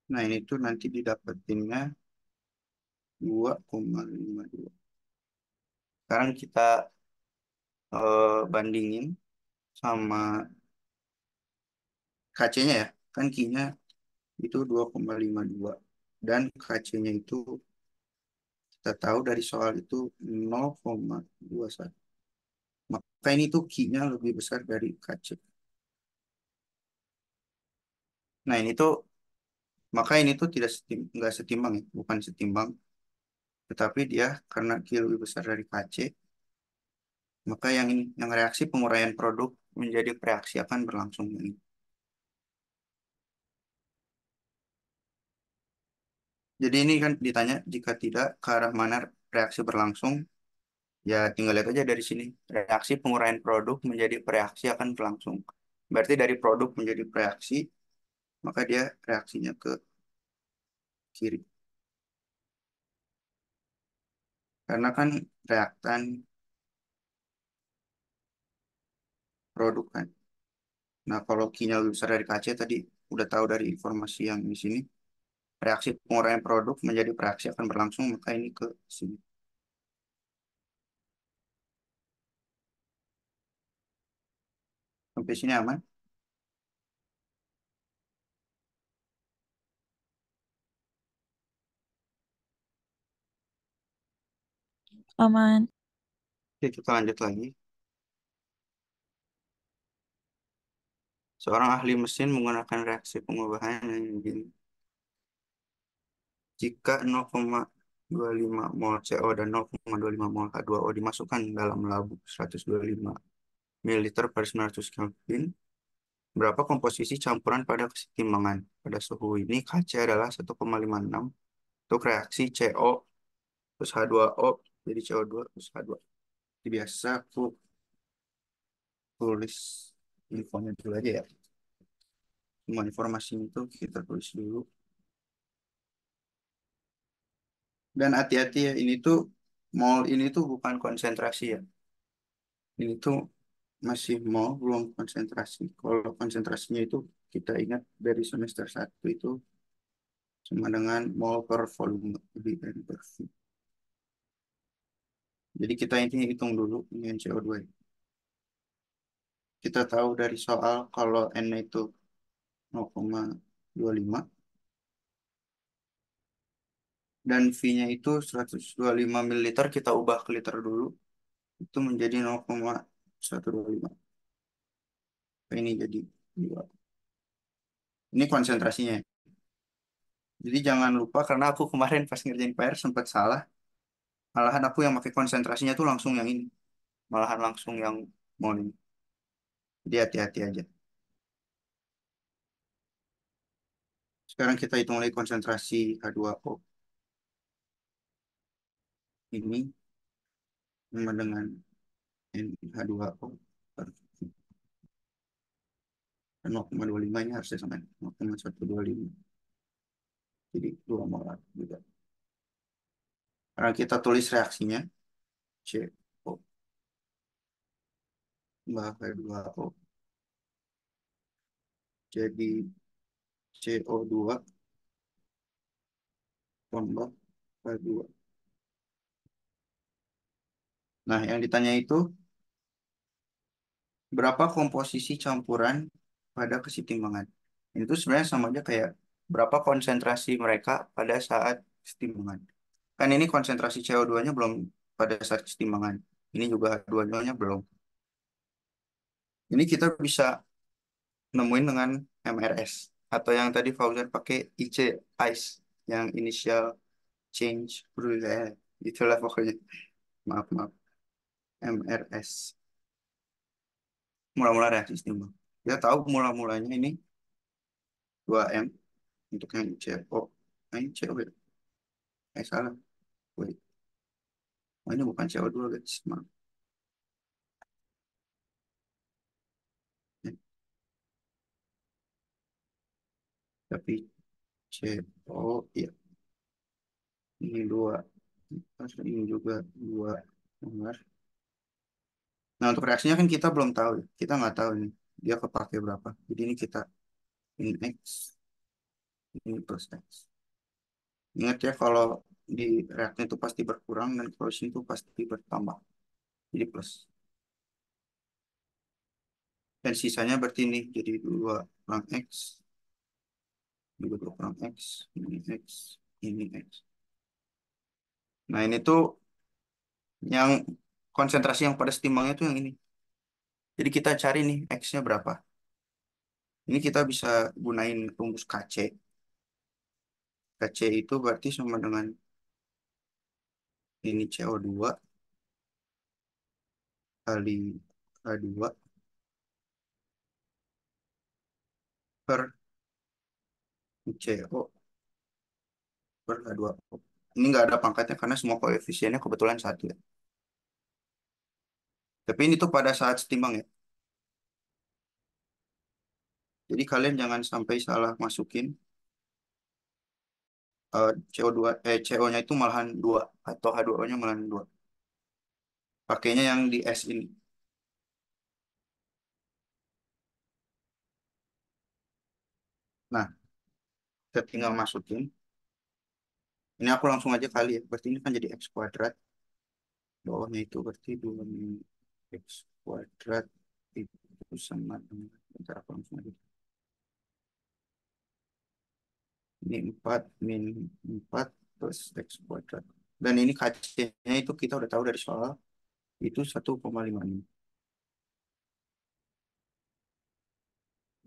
Nah, ini tuh nanti didapetinnya 2,52. Sekarang kita bandingin sama KC-nya ya. Kan Q-nya itu 2,52. Dan KC-nya itu kita tahu dari soal itu 0,21. Maka ini tuh Q-nya lebih besar dari KC. Nah, ini tuh maka ini tuh nggak setimbang ya, bukan setimbang, tetapi dia karena Q lebih besar dari KC, maka yang ini, yang reaksi penguraian produk menjadi reaksi akan berlangsung ini. Jadi ini kan ditanya jika tidak ke arah mana reaksi berlangsung, ya tinggal lihat aja dari sini. Reaksi penguraian produk menjadi reaksi akan berlangsung. Berarti dari produk menjadi reaksi, maka dia reaksinya ke kiri. Karena kan reaktan produk kan. Nah, kalau Q-nya lebih besar dari KC tadi udah tahu dari informasi yang di sini. Reaksi penguraian produk menjadi reaksi akan berlangsung, maka ini ke sini. Sampai sini aman. Aman. Oke, kita lanjut lagi. Seorang ahli mesin menggunakan reaksi pengubahan yang begini. Jika 0,25 mol CO dan 0,25 mol H2O dimasukkan dalam labu 125 ml per 900 Kelvin, berapa komposisi campuran pada kesetimbangan? Pada suhu ini KC adalah 1,56 untuk reaksi CO plus H2O jadi CO2 plus H2. Jadi biasa aku tulis infonya dulu aja ya. Semua informasi itu kita tulis dulu. Dan hati-hati ya, ini tuh mol ini tuh bukan konsentrasi ya. Ini tuh masih mol, belum konsentrasi. Kalau konsentrasinya itu kita ingat dari semester 1 itu sama dengan mol per volume, lebih dari per V. Jadi kita intinya hitung dulu ini yang CO2. Kita tahu dari soal kalau N itu 0,25 dan V-nya itu 125 ml, kita ubah ke liter dulu, itu menjadi 0,125. Ini jadi 2. Ini konsentrasinya. Jadi jangan lupa karena aku kemarin pas ngerjain PR sempat salah. Malahan aku yang pakai konsentrasinya tuh langsung yang ini. Malahan langsung yang mau ini. Jadi hati-hati aja. Sekarang kita hitung lagi konsentrasi H2O. Ini sama dengan H2O per 0,25 ini harusnya sama 0,125. Jadi 2 molar juga. Sekarang kita tulis reaksinya. CO tambah H2O. Jadi CO2 tambah H2. Nah, yang ditanya itu berapa komposisi campuran pada kesetimbangan. Itu sebenarnya sama aja kayak berapa konsentrasi mereka pada saat kesetimbangan. Kan ini konsentrasi CO2-nya belum pada saat kesetimbangan. Ini juga H2-nya belum. Ini kita bisa nemuin dengan MRS. Atau yang tadi Fauzan pakai IC, ICE, yang initial change. Itulah pokoknya. Maaf, maaf. MRS. Mula-mula reaksi setimbang. Kita tahu mula-mulanya ini 2M untuk yang CO. Nah, ini CO ya? Salah. Wait. Oh, ini bukan CO2 guys. Maaf. Tapi CO, iya. Ini 2. Ini juga 2. Benar. Nah, untuk reaksinya kan kita belum tahu ya. Kita nggak tahu nih dia kepake berapa. Jadi ini kita ini X, ini plus X. Ingat ya kalau di reaktor itu pasti berkurang dan kalau sini itu pasti bertambah. Jadi plus. Dan sisanya berarti ini jadi 2 kurang X, juga 2 kurang X, ini X, ini X. Nah ini tuh yang konsentrasi yang pada setimbangnya tuh yang ini. Jadi kita cari nih X-nya berapa. Ini kita bisa gunain rumus KC. KC itu berarti sama dengan ini CO2 kali H2 per CO per H2O. Ini nggak ada pangkatnya karena semua koefisiennya kebetulan satu ya. Tapi ini tuh pada saat setimbang ya. Jadi kalian jangan sampai salah masukin CO2, CO-nya itu malahan 2 atau H2O-nya malahan 2. Pakainya yang di S ini. Nah, kita tinggal masukin. Ini aku langsung aja kali ya. Berarti ini kan jadi X kuadrat. Bawahnya itu berarti 2 min X kuadrat itu sama dengan, bentar aku langsung aja. Ini 4 min 4 plus X kuadrat. Dan ini KC-nya itu kita udah tahu dari soal. Itu 1,56.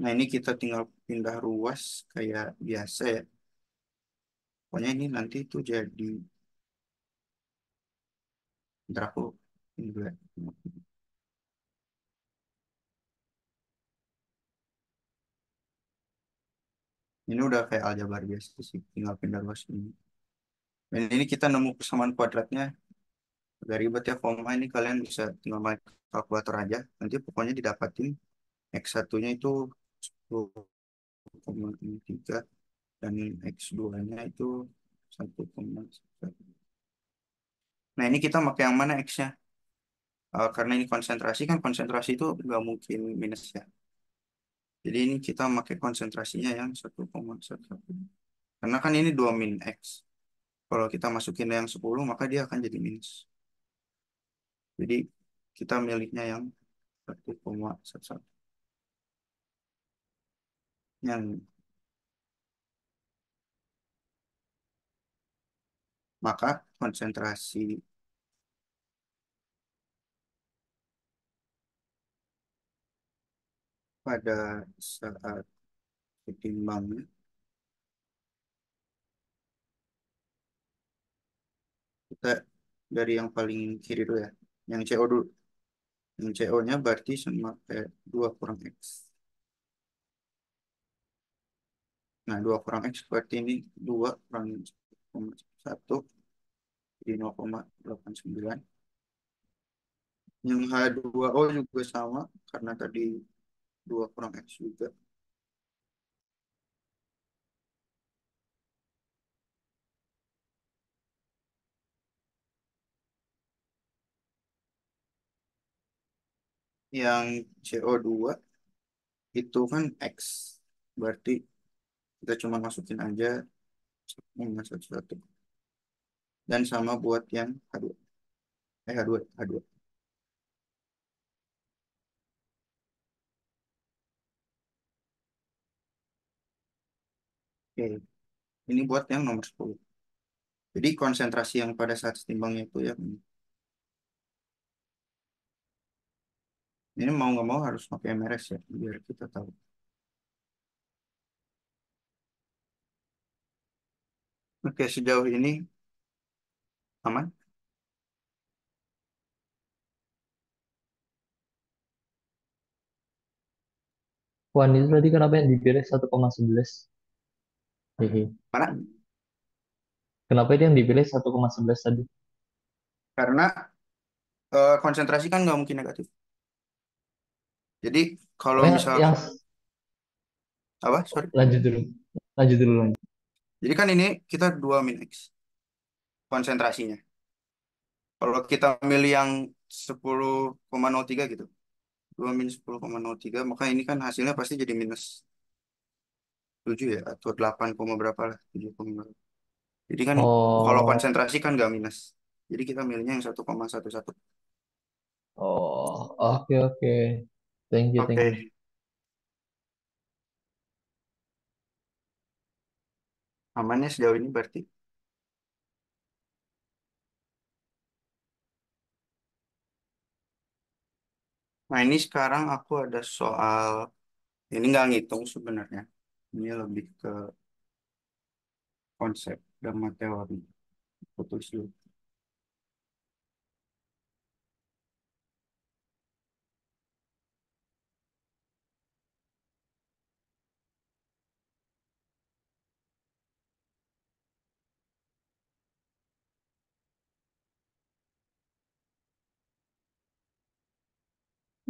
Nah, ini kita tinggal pindah ruas kayak biasa ya. Pokoknya ini nanti itu jadi, ntar aku ini dulu ya. Ini udah kayak aljabar biasa sih, tinggal pindah ruas ini. Dan ini kita nemu persamaan kuadratnya. Agak ribet ya, koma ini kalian bisa tinggal main kalkulator aja. Nanti pokoknya didapatin X1-nya itu 10,3 dan X2-nya itu 1,1. Nah, ini kita pakai yang mana X-nya? Karena ini konsentrasi kan konsentrasi itu nggak mungkin minus ya. Jadi ini kita pakai konsentrasinya yang 1,1. Karena kan ini 2 min X. Kalau kita masukin yang 10 maka dia akan jadi minus. Jadi kita miliknya yang 1,11. Yang maka konsentrasi pada saat ketimbangnya kita dari yang paling kiri dulu ya. Yang CO dulu. Yang CO-nya berarti sama kayak 2 kurang X. Nah, 2 kurang X berarti ini 2 kurang 1 jadi 0,89. Yang H2O juga sama karena tadi 2 kurang X juga. Yang CO2 itu kan X. Berarti kita cuma masukin aja minus 1. Dan sama buat yang H2. H2. H2. Oke. Ini buat yang nomor 10. Jadi konsentrasi yang pada saat setimbangnya itu ya, ini mau nggak mau harus pakai MRS ya, biar kita tahu. Oke, sejauh ini aman. Wan itu tadi kenapa yang dipilih 1,11? Hehe. Mana? Kenapa itu yang dipilih 1,11 tadi? Karena konsentrasi kan nggak mungkin negatif. Jadi kalau Oh, misal yang apa? Sorry. lanjut dulu. Lanjut dulu lanjut. Jadi kan ini kita 2 min X konsentrasinya. Kalau kita milih yang 10,03 gitu, 2 min 10,03, maka ini kan hasilnya pasti jadi minus 7 ya, atau 8, berapa lah, 7, berapa. Jadi kan kalau Oh, konsentrasi kan nggak minus. Jadi kita milihnya yang 1,11. oh, oke oke. Thank you, thank you. Oke, amannya sejauh ini berarti. Nah ini sekarang aku ada soal, ini nggak ngitung sebenarnya. Ini lebih ke konsep dan teori. Aku tulis dulu.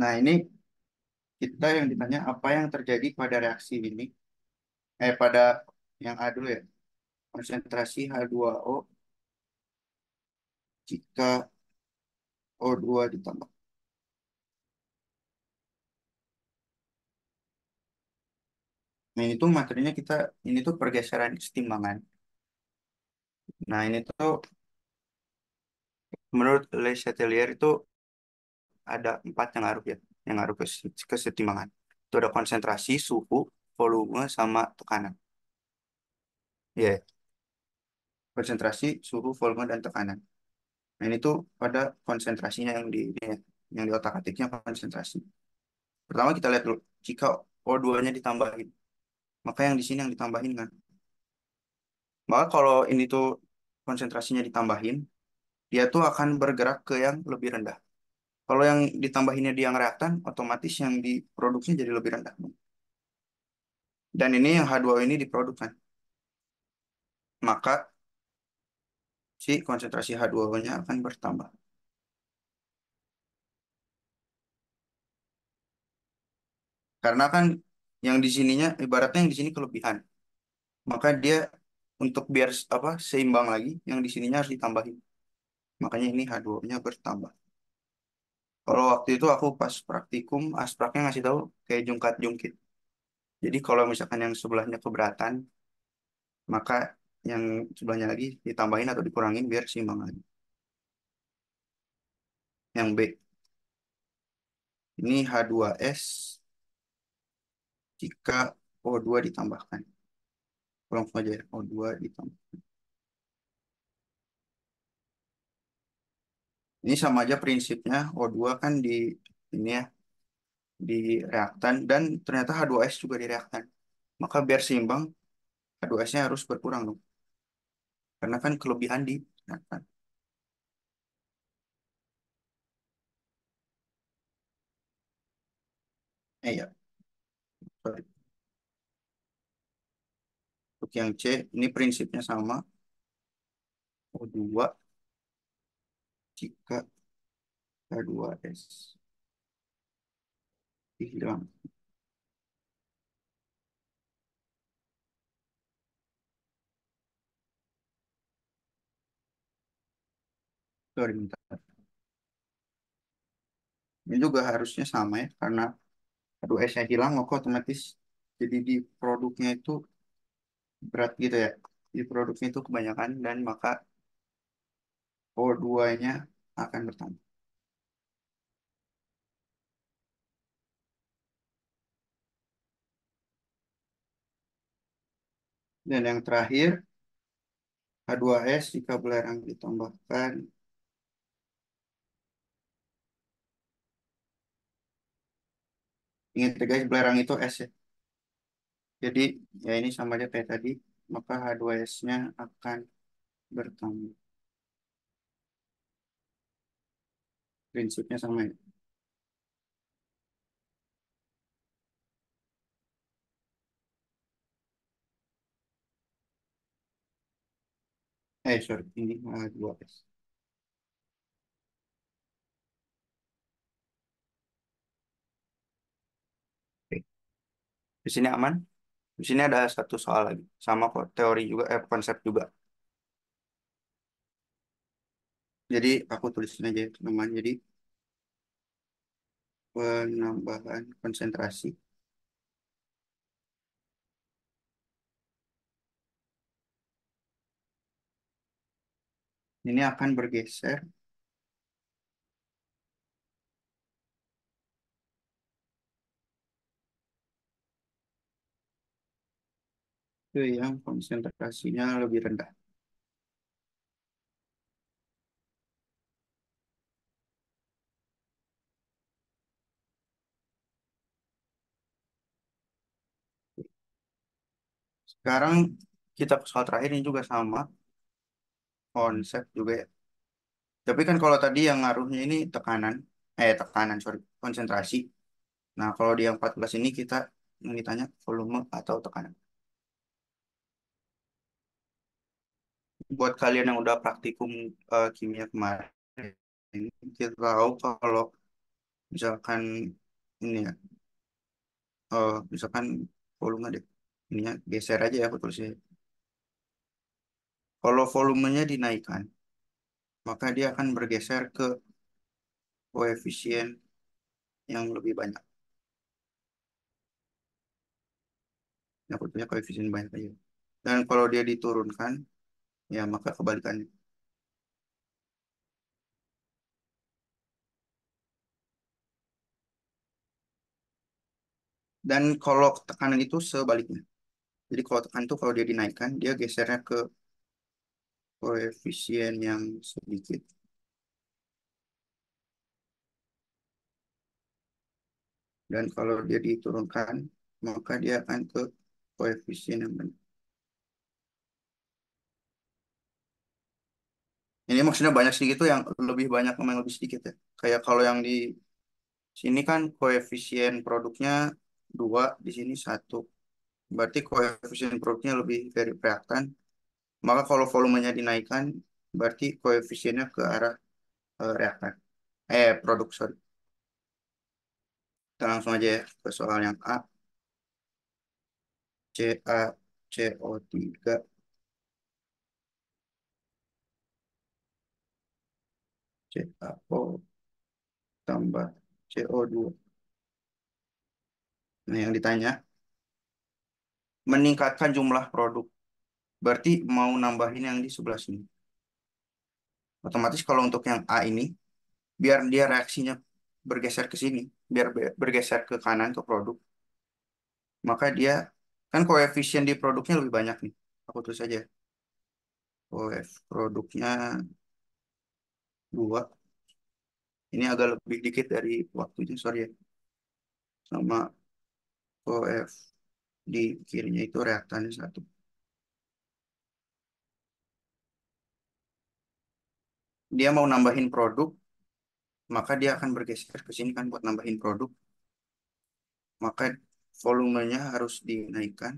Nah ini kita yang ditanya apa yang terjadi pada reaksi ini, pada yang A dulu ya, konsentrasi H2O jika O2 ditambah. Nah ini tuh materinya kita, ini tuh pergeseran kesetimbangan. Nah ini tuh menurut Le Chatelier itu ada 4 yang ngaruh ya, yang ngaruh ke kesetimbangan. Itu ada konsentrasi, suhu, volume, sama tekanan. Ya, konsentrasi, suhu, volume, dan tekanan. Nah ini tuh pada konsentrasinya yang yang di otak-atiknya konsentrasi. Pertama kita lihat dulu, jika O2-nya ditambahin, maka yang di sini yang ditambahin kan. Maka kalau ini tuh konsentrasinya ditambahin, dia tuh akan bergerak ke yang lebih rendah. Kalau yang ditambahinnya di yang reaktan, otomatis yang diproduksinya jadi lebih rendah. Dan ini yang H2O ini diproduksi. Maka si konsentrasi H2O-nya akan bertambah. Karena kan yang di sininya, ibaratnya yang di sini kelebihan. Maka dia untuk biar apa seimbang lagi, yang di sininya harus ditambahin. Makanya ini H2O-nya bertambah. Kalau waktu itu aku pas praktikum, aspraknya ngasih tahu kayak jungkat-jungkit. Jadi kalau misalkan yang sebelahnya keberatan, maka yang sebelahnya lagi ditambahin atau dikurangin biar seimbang lagi. Yang B, ini H2S jika O2 ditambahkan. Langsung aja ya, O2 ditambah. Ini sama aja prinsipnya, O2 kan di ini ya, di reaktan dan ternyata H2S juga di reaktan. Maka biar seimbang, H2S-nya harus berkurang dong. Karena kan kelebihan di reaktan. Ya, sorry. Untuk yang C, ini prinsipnya sama. O2 jika H2S dihilang. Sorry, bentar. Ini juga harusnya sama ya, karena H2S-nya hilang, maka otomatis jadi di produknya itu berat gitu ya. Di produknya itu kebanyakan dan maka O2-nya akan bertambah. Dan yang terakhir, H2S jika belerang ditambahkan. Ingat ya guys, belerang itu S ya. Jadi ya ini sama aja kayak tadi. Maka H2S-nya akan bertambah. Prinsipnya sama ya. Sorry, ini H2S. Oke. Di sini aman. Di sini ada satu soal lagi. Sama kok teori juga, konsep juga. Jadi aku tulisin aja ya, teman. Jadi penambahan konsentrasi ini akan bergeser ke yang konsentrasinya lebih rendah. Sekarang kita ke soal terakhir ini juga sama konsep juga ya. Tapi kan kalau tadi yang ngaruhnya ini tekanan, sorry, konsentrasi. Nah, kalau di yang 14 ini kita yang ditanya volume atau tekanan. Buat kalian yang udah praktikum kimia kemarin, ini kita tahu kalau misalkan ini ya, misalkan volume deh, ini ya, geser aja ya aku tulisnya. Kalau volumenya dinaikkan, maka dia akan bergeser ke koefisien yang lebih banyak. Yang aku punya koefisien banyak aja. Dan kalau dia diturunkan, ya maka kebalikannya. Dan kalau tekanan itu sebaliknya. Jadi kalau tekanan itu kalau dia dinaikkan, dia gesernya ke koefisien yang sedikit. Dan kalau dia diturunkan, maka dia akan ke koefisien yang banyak. Ini maksudnya banyak sedikit itu yang lebih banyak sama yang lebih sedikit ya. Kayak kalau yang di sini kan koefisien produknya 2, di sini 1. Berarti koefisien produknya lebih dari reaktan. Maka kalau volumenya dinaikkan, berarti koefisiennya ke arah reaktan. Produk, sorry. Kita langsung aja ya ke soal yang A. CaCO3 CaO tambah CO2. Nah, yang ditanya, meningkatkan jumlah produk. Berarti mau nambahin yang di sebelah sini. Otomatis kalau untuk yang A ini, biar dia reaksinya bergeser ke sini, biar bergeser ke kanan ke produk, maka dia kan koefisien di produknya lebih banyak nih. Aku tulis saja. Produknya 2. Ini agak lebih dikit dari waktunya, sorry ya. Sama koef di kirinya itu reaktannya 1. Dia mau nambahin produk, maka dia akan bergeser ke sini kan buat nambahin produk. Maka volumenya harus dinaikkan,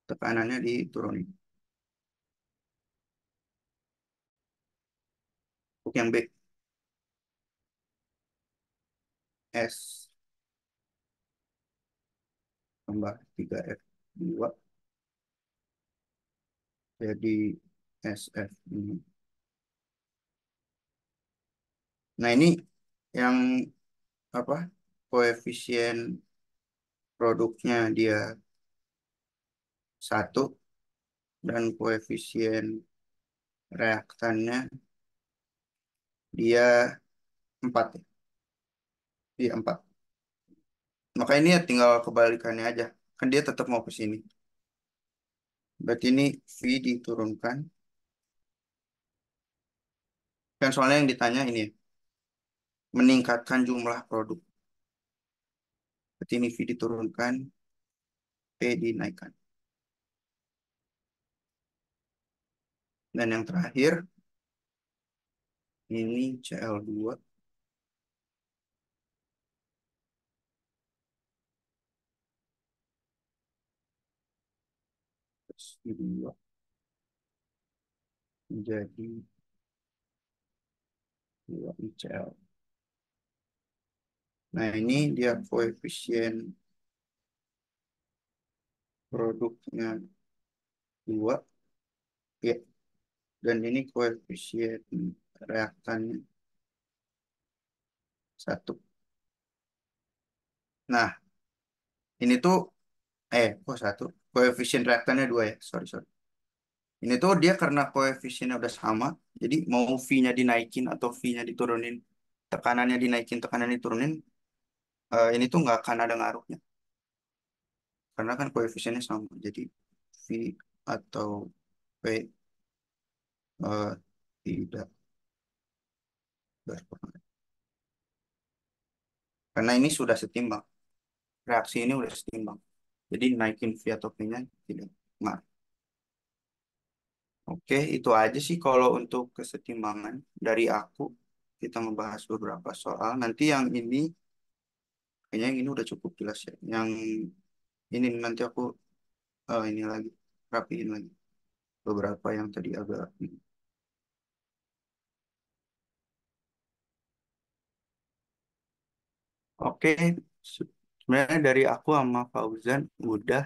tekanannya diturunin. Untuk yang B, S tambah 3F2 jadi SF ini. Nah ini yang apa? Koefisien produknya dia 1 dan koefisien reaktannya dia 4 ya. Dia 4. Maka ini ya tinggal kebalikannya aja. Kan dia tetap mau ke sini. Berarti ini V diturunkan. Kan soalnya yang ditanya ini ya, meningkatkan jumlah produk. Berarti ini V diturunkan, P dinaikkan. Dan yang terakhir, ini CL2. Terus I2 menjadi 2 ICL. Nah, ini dia koefisien produknya 2. Ya. Dan ini koefisien reaktannya 1. Nah, ini tuh, kok 1? Koefisien reaktannya 2 ya, sorry, sorry. Ini tuh dia karena koefisiennya udah sama, jadi mau V-nya dinaikin atau V-nya diturunin, tekanannya dinaikin, tekanannya diturunin, ini tuh nggak akan ada ngaruhnya. Karena kan koefisiennya sama, jadi V atau P eh, tidak berpengaruh. Karena ini sudah setimbang, reaksi ini udah setimbang. Jadi naikin V atau P-nya tidak ngaruh. Oke, itu aja sih kalau untuk kesetimbangan dari aku. Kita membahas beberapa soal. Nanti yang ini, kayaknya yang ini udah cukup jelas ya. Yang ini nanti aku ini lagi, rapiin lagi. Beberapa yang tadi agak ini. Oke, sebenarnya dari aku sama Fauzan udah.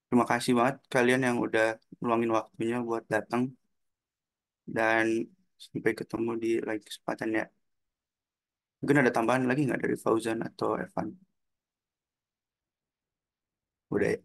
Terima kasih banget kalian yang udah meluangin waktunya buat datang. Dan sampai ketemu di lain kesempatan ya. Mungkin ada tambahan lagi nggak dari Fauzan atau Evan? Udah ya?